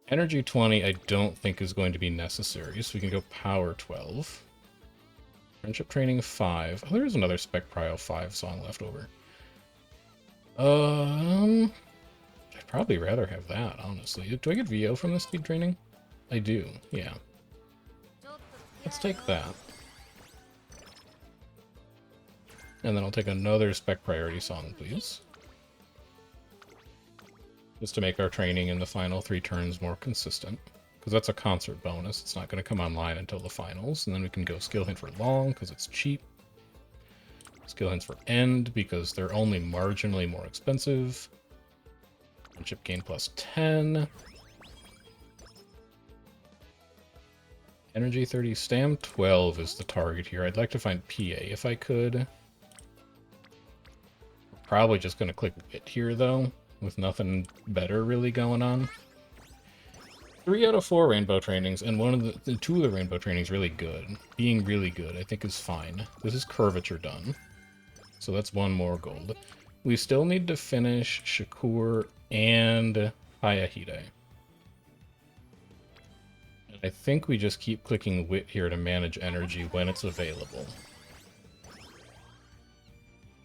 Energy 20 I don't think is going to be necessary, so we can go Power 12. Friendship Training 5. Oh, there is another Spec Prio 5 song left over. I'd probably rather have that, honestly. Do I get VO from this speed training? I do, yeah. Let's take that. And then I'll take another spec priority song, please. Just to make our training in the final 3 turns more consistent. Because that's a concert bonus. It's not going to come online until the finals. And then we can go skill hint for long, because it's cheap. Skill hints for end, because they're only marginally more expensive. Friendship gain plus 10. Energy 30. Stam 12 is the target here. I'd like to find PA if I could. Probably just going to click Wit here, though, with nothing better really going on. 3 out of 4 rainbow trainings, and 2 of the rainbow trainings really good. Being really good, I think, is fine. This is curvature done, so that's 1 more gold. We still need to finish Shakur and Hayahide. And I think we just keep clicking Wit here to manage energy when it's available.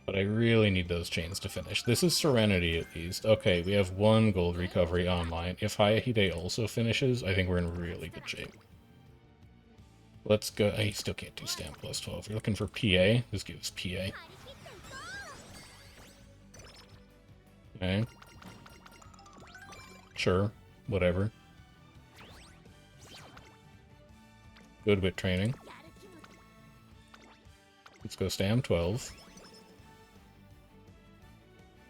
But I really need those chains to finish. This is Serenity, at least. Okay, we have 1 gold recovery online. If Hayahide also finishes, I think we're in really good shape. Let's go. I still can't do Stam plus 12. You're looking for PA? This gives PA. Okay. Sure. Whatever. Good wit training. Let's go Stam 12.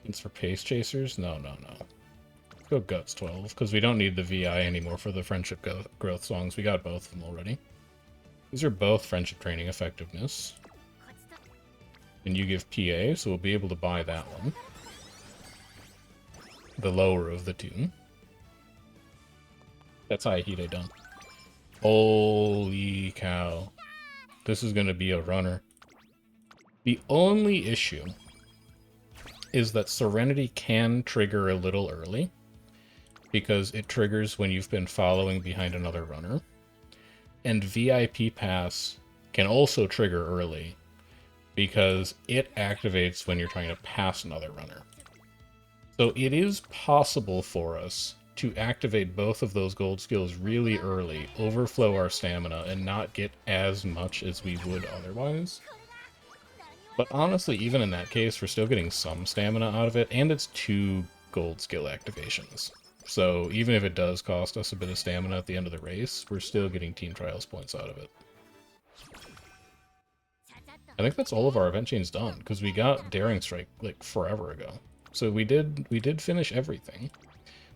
It's for Pace Chasers? No. Let's go Guts 12, because we don't need the VI anymore for the Friendship Growth songs. We got both of them already. These are both Friendship Training Effectiveness. And you give PA, so we'll be able to buy that one. The lower of the 2. That's Hayahide done. Holy cow. This is going to be a runner. The only issue is that Serenity can trigger a little early, because it triggers when you've been following behind another runner. And VIP Pass can also trigger early, because it activates when you're trying to pass another runner. So it is possible for us to activate both of those gold skills really early, overflow our stamina, and not get as much as we would otherwise. But honestly, even in that case, we're still getting some stamina out of it, and it's 2 gold skill activations. So even if it does cost us a bit of stamina at the end of the race, we're still getting Team Trials points out of it. I think that's all of our event chains done, because we got Daring Strike like forever ago. So we did finish everything.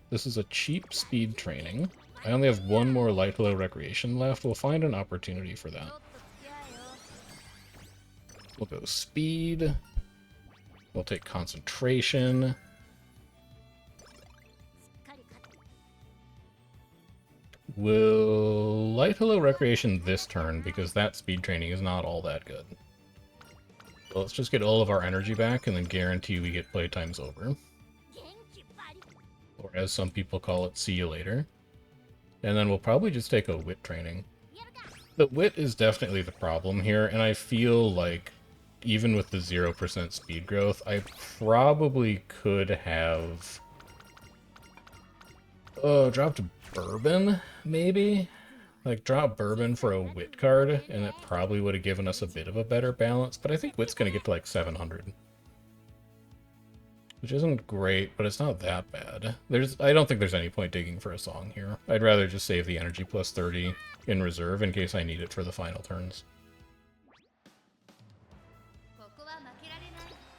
This is a cheap speed training. I only have one more light low recreation left. We'll find an opportunity for that. We'll go speed. We'll take concentration. We'll light hello recreation this turn because that speed training is not all that good. So let's just get all of our energy back and then guarantee we get playtimes over. Or as some people call it, see you later. And then we'll probably just take a wit training. The wit is definitely the problem here, and I feel like even with the 0% speed growth, I probably could have dropped Bourbon, maybe? Like, drop Bourbon for a Wit card, and it probably would have given us a bit of a better balance, but I think Wit's going to get to, like, 700. Which isn't great, but it's not that bad. I don't think there's any point digging for a song here. I'd rather just save the energy plus 30 in reserve in case I need it for the final turns.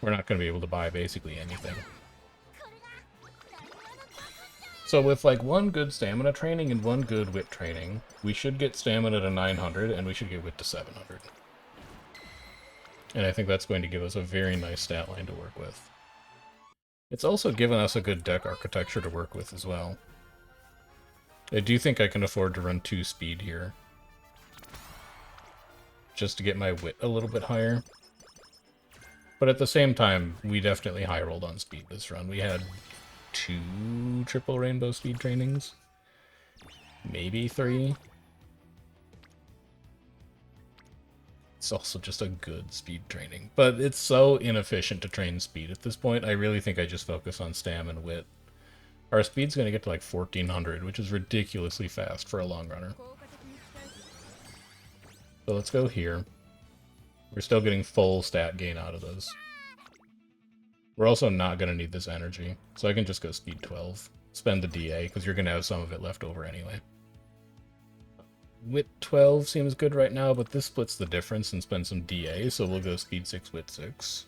We're not going to be able to buy basically anything. So with like one good stamina training and one good wit training, we should get stamina to 900 and we should get wit to 700. And I think that's going to give us a very nice stat line to work with. It's also given us a good deck architecture to work with as well. I do think I can afford to run 2 speed here, just to get my wit a little bit higher. But at the same time, we definitely high rolled on speed this run. We had 2 triple rainbow speed trainings, maybe 3. It's also just a good speed training, but it's so inefficient to train speed at this point. I really think I just focus on stam and wit. Our speed's going to get to like 1400, which is ridiculously fast for a long runner. So let's go here. We're still getting full stat gain out of this. We're also not going to need this energy, so I can just go speed 12. Spend the DA, because you're going to have some of it left over anyway. Wit 12 seems good right now, but this splits the difference and spend some DA, so we'll go speed 6, wit 6.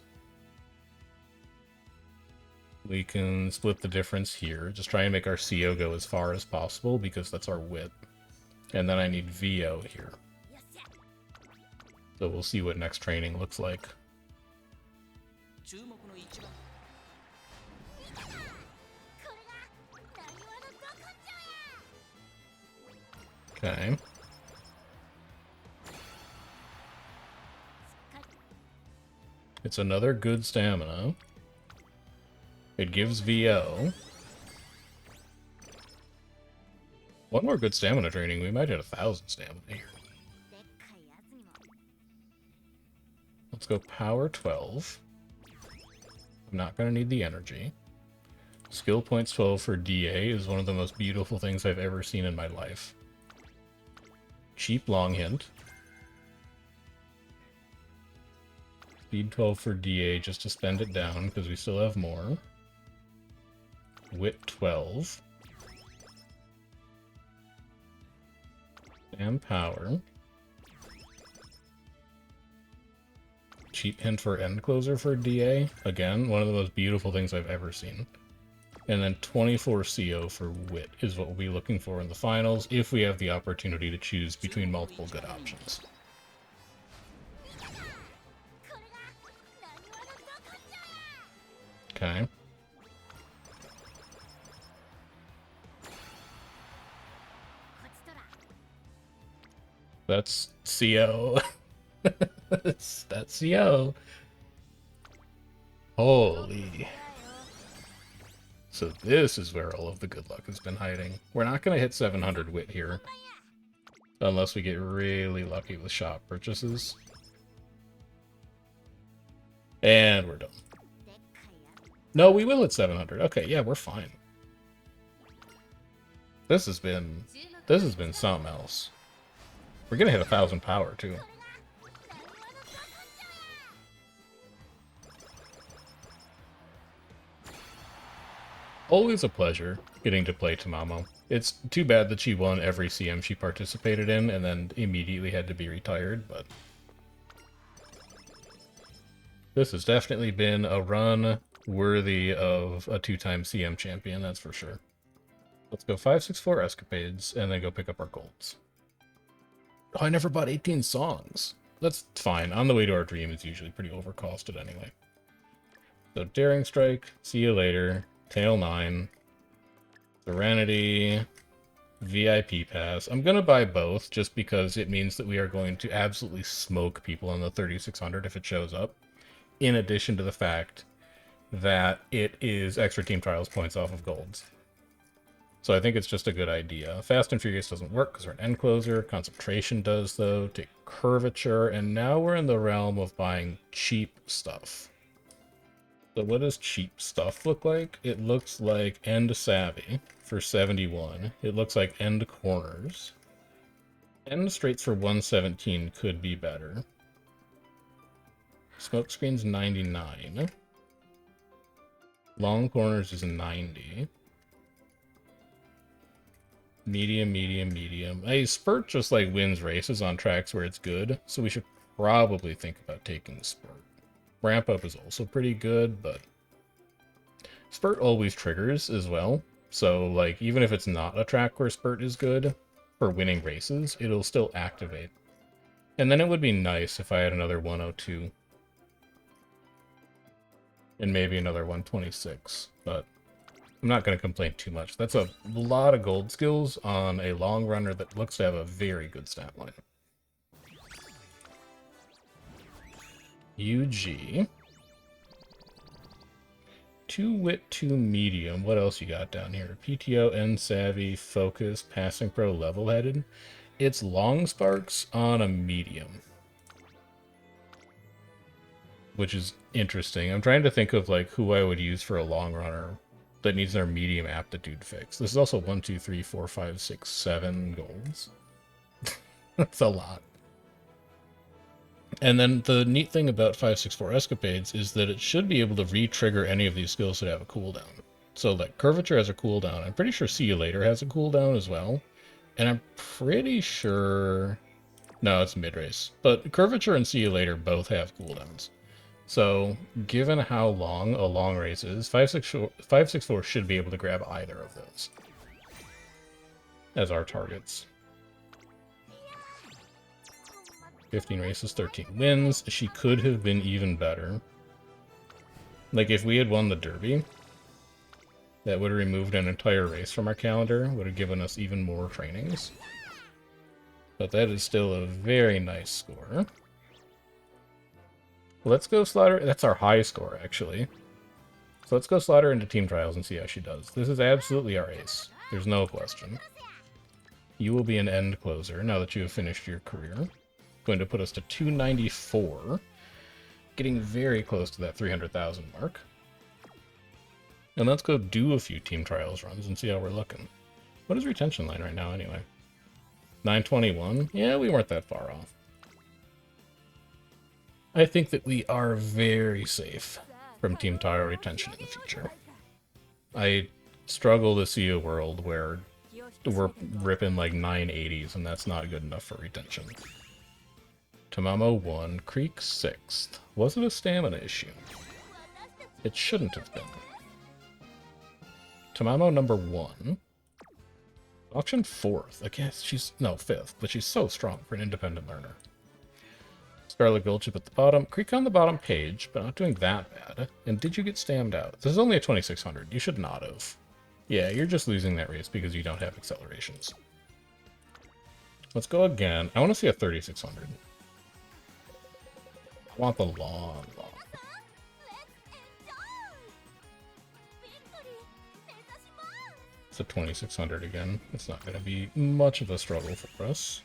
We can split the difference here, just try and make our CO go as far as possible, because that's our wit. And then I need VO here. So we'll see what next training looks like. Okay. It's another good stamina. It gives VO. One more good stamina training, we might hit 1,000 stamina here. Let's go power 12. I'm not going to need the energy. Skill points 12 for DA is one of the most beautiful things I've ever seen in my life. Cheap long hint. Speed 12 for DA just to spend it down because we still have more. Wit 12. And power. Cheap hint for end closer for DA. Again, one of the most beautiful things I've ever seen. And then 24 CO for wit is what we'll be looking for in the finals if we have the opportunity to choose between multiple good options. Okay. That's CO. That's CO. Holy. So this is where all of the good luck has been hiding. We're not going to hit 700 wit here. Unless we get really lucky with shop purchases. And we're done. No, we will hit 700. Okay, yeah, we're fine. This has been something else. We're gonna hit 1,000 power too. Always a pleasure getting to play Tamamo. It's too bad that she won every CM she participated in and then immediately had to be retired, but this has definitely been a run worthy of a 2-time CM champion, that's for sure. Let's go 564 escapades and then go pick up our golds. Oh, I never bought 18 songs. That's fine. On the way to our dream is usually pretty overcosted anyway. So Daring Strike, see you later. Tail 9, Serenity, VIP Pass. I'm going to buy both just because it means that we are going to absolutely smoke people on the 3600 if it shows up. In addition to the fact that it is extra team trials points off of golds. So I think it's just a good idea. Fast and Furious doesn't work because we're an end closer. Concentration does, though. Take Curvature. And now we're in the realm of buying cheap stuff. So what does cheap stuff look like? It looks like End Savvy for 71. It looks like End Corners. End Straights for 117 could be better. Smokescreen's 99. Long Corners is 90. Medium, medium, medium. A Spurt just like wins races on tracks where it's good, so we should probably think about taking Spurt. Ramp Up is also pretty good, but Spurt always triggers as well. So, like, even if it's not a track where Spurt is good for winning races, it'll still activate. And then it would be nice if I had another 102. And maybe another 126, but I'm not going to complain too much. That's a lot of gold skills on a long runner that looks to have a very good stat line. UG. 2 wit, 2 medium. What else you got down here? PTO, N Savvy, Focus, Passing Pro, Level-Headed. It's Long Sparks on a medium. Which is interesting. I'm trying to think of like who I would use for a long runner that needs their medium aptitude fix. This is also 1, 2, 3, 4, 5, 6, 7 golds. That's a lot. And then the neat thing about 564 Escapades is that it should be able to re-trigger any of these skills that have a cooldown. So like Curvature has a cooldown. I'm pretty sure See You Later has a cooldown as well. And I'm pretty sure... No, it's mid-race. But Curvature and See You Later both have cooldowns. So, given how long a long race is, 564 should be able to grab either of those as our targets. 15 races, 13 wins. She could have been even better. Like, if we had won the Derby, that would have removed an entire race from our calendar, would have given us even more trainings. But that is still a very nice score. Let's go Slaughter. That's our high score, actually. So let's go Slaughter into team trials and see how she does. This is absolutely our ace. There's no question. You will be an end closer now that you have finished your career. Going to put us to 294. Getting very close to that 300,000 mark. And let's go do a few team trials runs and see how we're looking. What is retention line right now, anyway? 921? Yeah, we weren't that far off. I think that we are very safe from team tire retention in the future. I struggle to see a world where we're ripping like 980s and that's not good enough for retention. Tamamo 1, Creek 6th. Was it a stamina issue? It shouldn't have been. Tamamo number 1. Auction 4th. I guess she's... no, 5th, but she's so strong for an independent learner. Scarlet Gold Chip at the bottom. Creek on the bottom page, but not doing that bad. And did you get stammed out? This is only a 2600. You should not have. Yeah, you're just losing that race because you don't have accelerations. Let's go again. I want to see a 3600. I want the long. It's a 2600 again. It's not going to be much of a struggle for us.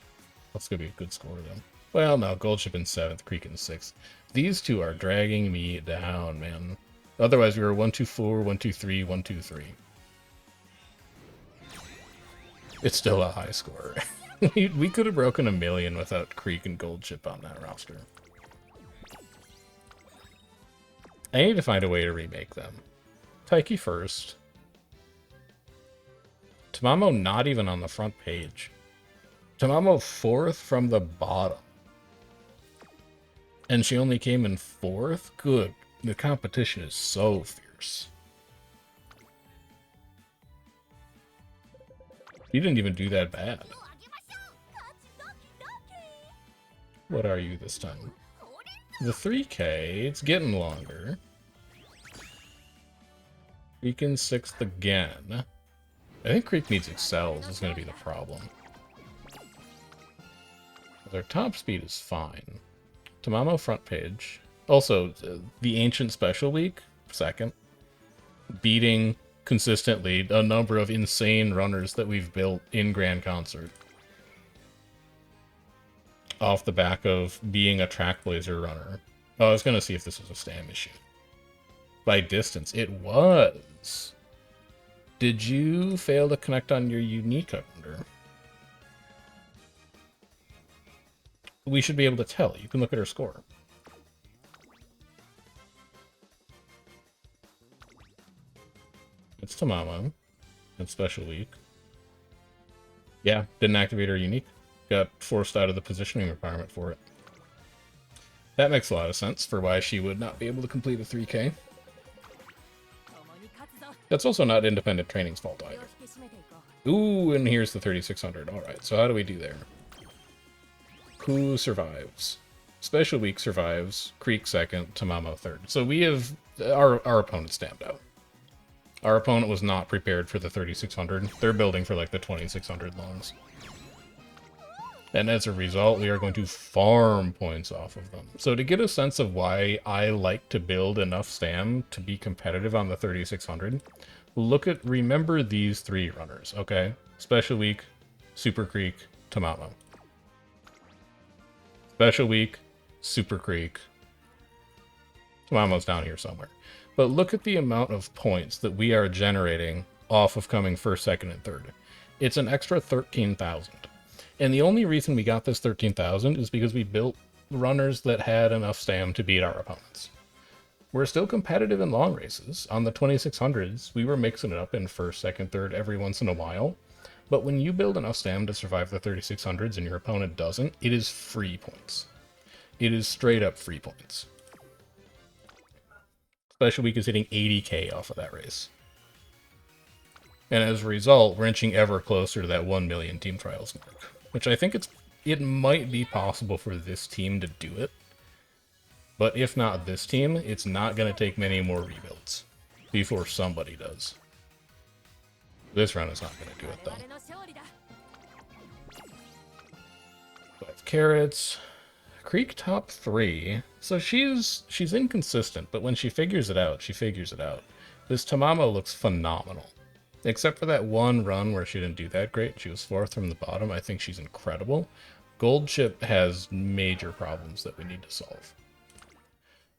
That's going to be a good score, though. Well, no, Goldship in 7th, Creek in 6th. These two are dragging me down, man. Otherwise, we were 124, 123, 123. It's still a high score. we could have broken 1 million without Creek and Goldship on that roster. I need to find a way to remake them. Taiki first. Tamamo not even on the front page. Tamamo 4th from the bottom. And she only came in 4th? Good. The competition is so fierce. You didn't even do that bad. What are you this time? The 3K, it's getting longer. Creek in 6th again. I think Creek needs Excels is going to be the problem. Their top speed is fine. Tamamo front page. Also, the Ancient Special Week, 2nd. Beating consistently a number of insane runners that we've built in Grand Concert. Off the back of being a Track Blazer runner. Oh, I was going to see if this was a stam issue. By distance, it was. Did you fail to connect on your unique, I wonder? We should be able to tell. You can look at her score. It's Tamamo. It's Special Week. Yeah, didn't activate her unique. Got forced out of the positioning requirement for it. That makes a lot of sense for why she would not be able to complete a 3K. That's also not independent training's fault either. Ooh, and here's the 3600. Alright, so how do we do there? Who survives? Special Week survives. Creek 2nd, Tamamo 3rd. So we have... Our opponent stamped out. Our opponent was not prepared for the 3600. They're building for like the 2600 longs. And as a result, we are going to farm points off of them. So to get a sense of why I like to build enough stam to be competitive on the 3600, remember these 3 runners, okay? Special Week, Super Creek, Tamamo. Special Week, Super Creek. Tamamo's down here somewhere. But look at the amount of points that we are generating off of coming 1st, 2nd, and 3rd. It's an extra 13,000. And the only reason we got this 13,000 is because we built runners that had enough stam to beat our opponents. We're still competitive in long races. On the 2600s, we were mixing it up in 1st, 2nd, 3rd every once in a while. But when you build enough stam to survive the 3600s and your opponent doesn't, it is free points. It is straight up free points. Special Week is hitting 80k off of that race. And as a result, we're inching ever closer to that 1 million team trials mark. Which I think it might be possible for this team to do it. But if not this team, it's not going to take many more rebuilds before somebody does. This run is not going to do it, though. 5 carrots. Creek top 3. So she's inconsistent, but when she figures it out, she figures it out. This Tamamo looks phenomenal. Except for that one run where she didn't do that great. She was 4th from the bottom. I think she's incredible. Goldship has major problems that we need to solve.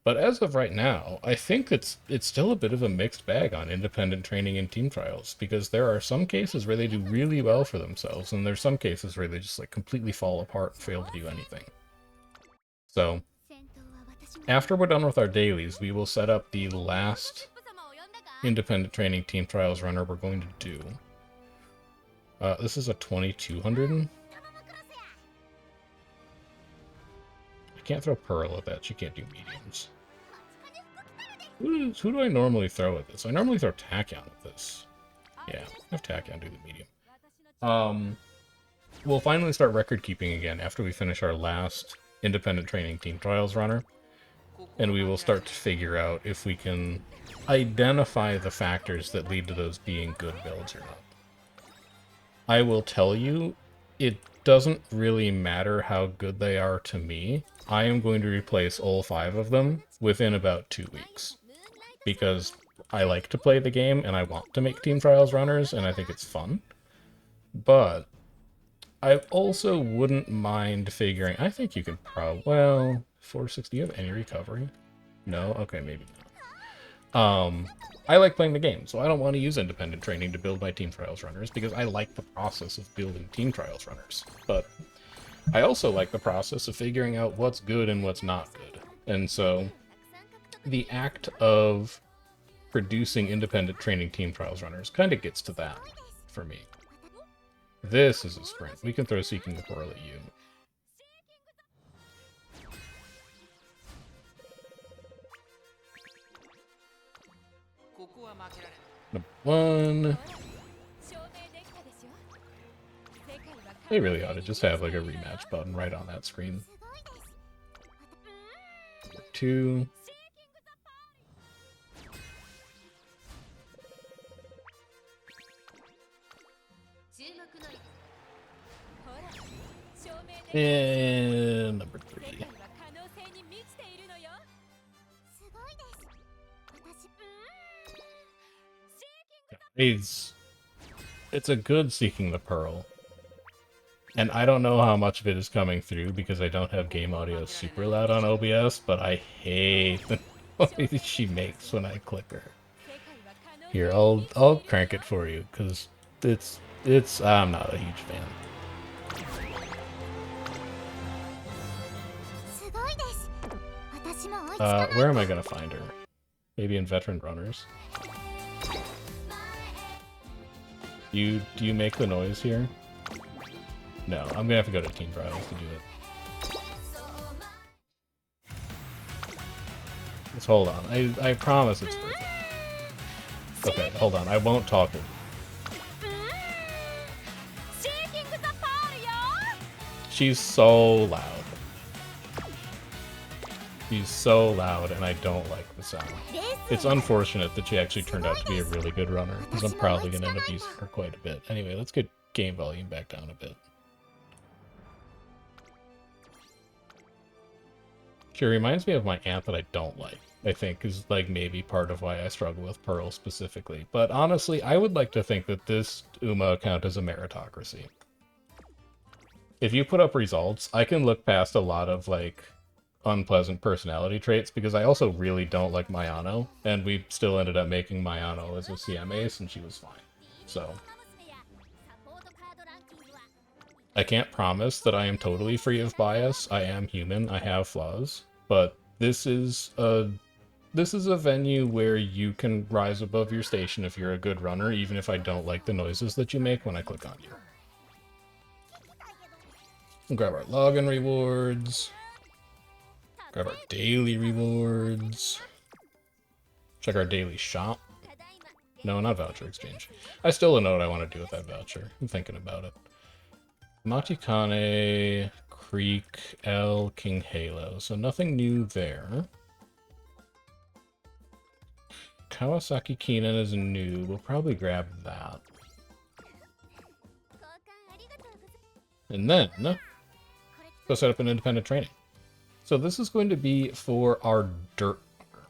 But as of right now, I think it's still a bit of a mixed bag on independent training and team trials, because there are some cases where they do really well for themselves, and there's some cases where they just like completely fall apart and fail to do anything. So, after we're done with our dailies, we will set up the last independent training team trials runner we're going to do. This is a 2200. I can't throw Pearl at that. She can't do mediums. Who do I normally throw at this? I normally throw Tachyon at this. Yeah, have Tachyon do the medium. We'll finally start record keeping again after we finish our last independent training team trials runner. And we will start to figure out if we can identify the factors that lead to those being good builds or not. I will tell you, it doesn't really matter how good they are to me. I am going to replace all 5 of them within about 2 weeks. Because I like to play the game, and I want to make Team Trials runners, and I think it's fun. But I also wouldn't mind figuring... I think you could probably... Well, 460, do you have any recovery? No? Okay, maybe not. I like playing the game, so I don't want to use independent training to build my Team Trials runners, because I like the process of building Team Trials runners. But I also like the process of figuring out what's good and what's not good. And so the act of producing independent training Team Trials runners kind of gets to that for me. This is a sprint. We can throw Seeking the Pearl at you. Number 1. They really ought to just have like a rematch button right on that screen. Number 2. And number 3. It's a good Seeking the Pearl. And I don't know how much of it is coming through because I don't have game audio super loud on OBS, but I hate the noise she makes when I click her. Here, I'll crank it for you because it's I'm not a huge fan. Where am I gonna find her? Maybe in Veteran Runners. Do you make the noise here? No, I'm gonna have to go to Team Trials to do it. Just hold on. I promise it's perfect. Okay, hold on. I won't talk it. She's so loud. She's so loud, and I don't like the sound. It's unfortunate that she actually turned out to be a really good runner, because I'm probably going to end up using her quite a bit. Anyway, let's get game volume back down a bit. She reminds me of my aunt that I don't like, I think, is like maybe part of why I struggle with Pearl specifically. But honestly, I would like to think that this Uma account is a meritocracy. If you put up results, I can look past a lot of, like, unpleasant personality traits, because I also really don't like Mayano, and we still ended up making Mayano as a CM ace, and she was fine. So I can't promise that I am totally free of bias. I am human, I have flaws, but this is a venue where you can rise above your station if you're a good runner, even if I don't like the noises that you make when I click on you. We'll grab our login rewards. Grab our daily rewards. Check our daily shop. No, not voucher exchange. I still don't know what I want to do with that voucher. I'm thinking about it. Matikane, Creek, L, King Halo. So nothing new there. Kawasaki Keenan is new. We'll probably grab that. And then, go set up an independent training. So this is going to be for our dirt runner.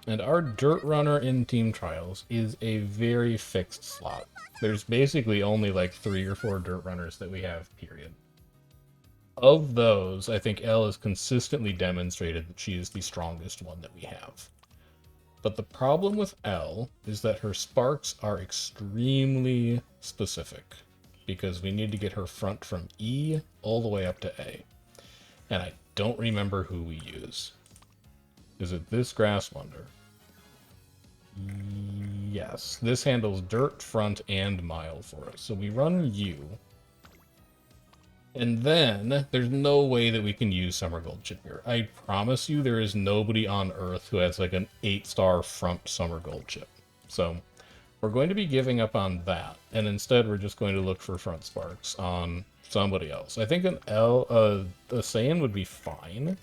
And our dirt runner in Team Trials is a very fixed slot. There's basically only like 3 or 4 dirt runners that we have, period. Of those, I think L has consistently demonstrated that she is the strongest one that we have. But the problem with L is that her sparks are extremely specific, because we need to get her front from E all the way up to A. And I don't remember who we use. Is it this Grass Wonder? Yes, this handles dirt, front, and mile for us. So we run U. And then there's no way that we can use Summer Gold Chip here. I promise you there is nobody on Earth who has like an 8-star front Summer Gold Chip. So we're going to be giving up on that. And instead we're just going to look for front sparks on somebody else. I think an L, a Saiyan would be fine.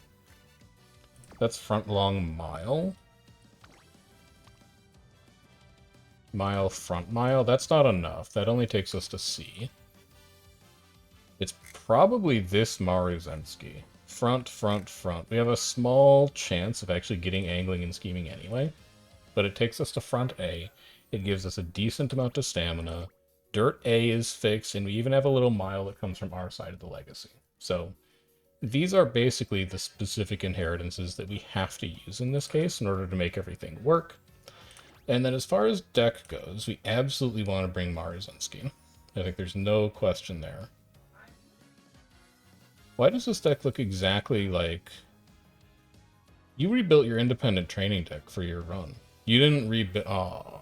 That's front long mile. Mile, front mile. That's not enough. That only takes us to C. It's probably this Maruzensky. Front, front, front. We have a small chance of actually getting angling and scheming anyway. but it takes us to front A. It gives us a decent amount of stamina. Dirt A is fixed, and we even have a little mile that comes from our side of the legacy. So these are basically the specific inheritances that we have to use in this case in order to make everything work. And then as far as deck goes, we absolutely want to bring Maruzenski. I think there's no question there. Why does this deck look exactly like... You rebuilt your independent training deck for your run. You didn't rebuild... Oh,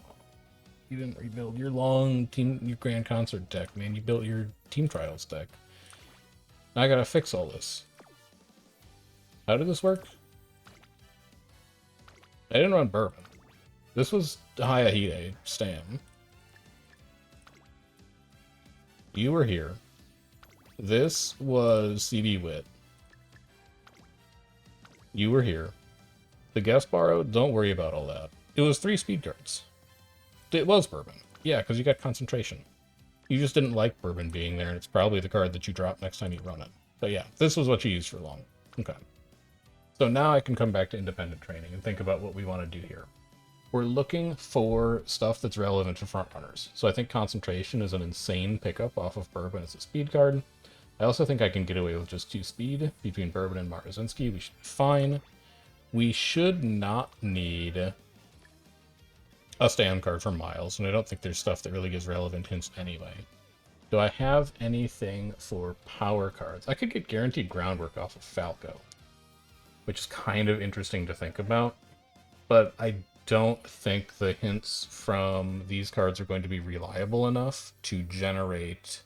you didn't rebuild your your Grand Concert deck, man. You built your Team Trials deck. Now I gotta fix all this. How did this work? I didn't run Bourbon. This was Hayahide Stam. You were here. This was CB Wit. You were here. The guest borrowed, don't worry about all that. It was 3 speed cards. It was Bourbon. Yeah, because you got concentration. You just didn't like Bourbon being there, and it's probably the card that you drop next time you run it. But yeah, this was what you used for long. Okay. So now I can come back to independent training and think about what we want to do here. We're looking for stuff that's relevant to front runners. So I think concentration is an insane pickup off of Bourbon as a speed card. I also think I can get away with just 2 speed between Bourbon and Maruzenski. We should be fine. We should not need a stand card for Miles, and I don't think there's stuff that really gives relevant hints anyway. Do I have anything for power cards? I could get guaranteed groundwork off of Falco, which is kind of interesting to think about, but I don't think the hints from these cards are going to be reliable enough to generate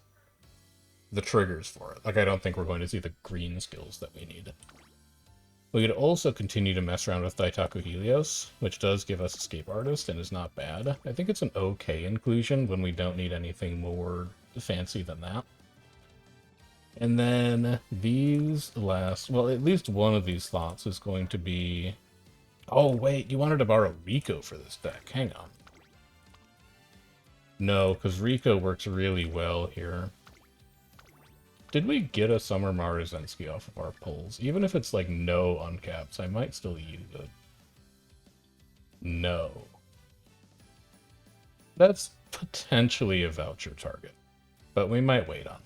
the triggers for it. Like, I don't think we're going to see the green skills that we need. We could also continue to mess around with Daitaku Helios, which does give us Escape Artist and is not bad. I think it's an okay inclusion when we don't need anything more fancy than that. And then these last... Well, at least one of these slots is going to be... Oh, wait, you wanted to borrow Rico for this deck. Hang on. No, because Rico works really well here. Did we get a Summer Maruzenski off of our pulls? Even if it's like no uncaps, I might still use it. No. That's potentially a voucher target, but we might wait on it.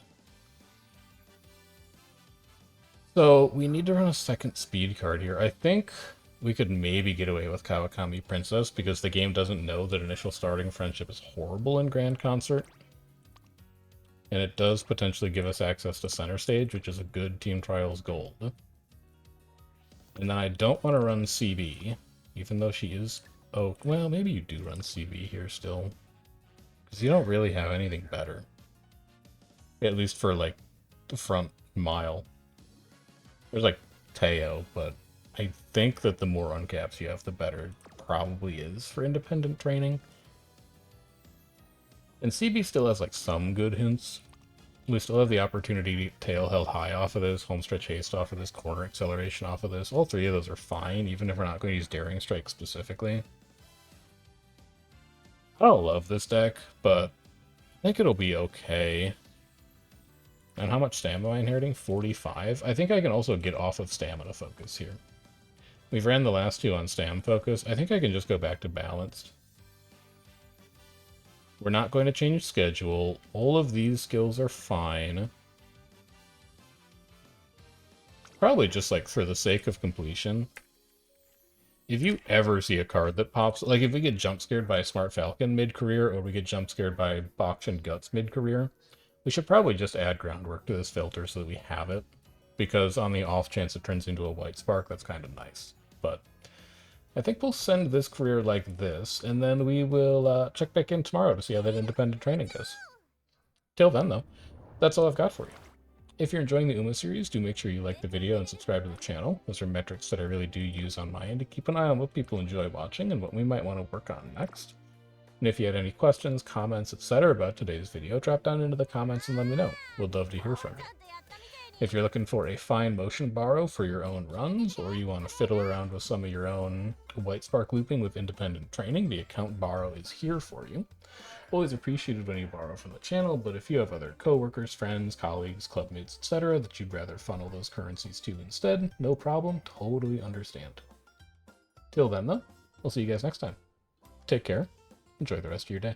So we need to run a second speed card here. I think we could maybe get away with Kawakami Princess because the game doesn't know that initial starting friendship is horrible in Grand Concert. And it does potentially give us access to center stage, which is a good Team Trials gold. And then I don't want to run CB, even though she is... Oh, well, maybe you do run CB here still. Because you don't really have anything better. At least for, like, the front mile. There's, like, Teo, but I think that the more uncaps you have, the better it probably is for independent training. And CB still has, like, some good hints. We still have the opportunity to tail held high off of this, homestretch haste off of this, corner acceleration off of this. All 3 of those are fine, even if we're not going to use Daring Strike specifically. I don't love this deck, but I think it'll be okay. And how much stamina am I inheriting? 45? I think I can also get off of stamina focus here. We've ran the last 2 on stam focus. I think I can just go back to balanced. We're not going to change schedule. All of these skills are fine. Probably just like for the sake of completion. If you ever see a card that pops, like if we get jump scared by a Smart Falcon mid-career or we get jump scared by Box Guts mid-career, we should probably just add groundwork to this filter so that we have it. Because on the off chance it turns into a White Spark, that's kind of nice. But I think we'll send this career like this, and then we will check back in tomorrow to see how that independent training goes. Till then, though, that's all I've got for you. If you're enjoying the Uma series, do make sure you like the video and subscribe to the channel. Those are metrics that I really do use on my end to keep an eye on what people enjoy watching and what we might want to work on next. And if you had any questions, comments, etc. about today's video, drop down into the comments and let me know. We'd love to hear from you. If you're looking for a fine motion borrow for your own runs, or you want to fiddle around with some of your own White Spark looping with independent training, the account borrow is here for you. Always appreciated when you borrow from the channel, but if you have other coworkers, friends, colleagues, clubmates, etc. that you'd rather funnel those currencies to instead, no problem, totally understand. Till then though, I'll see you guys next time. Take care. Enjoy the rest of your day.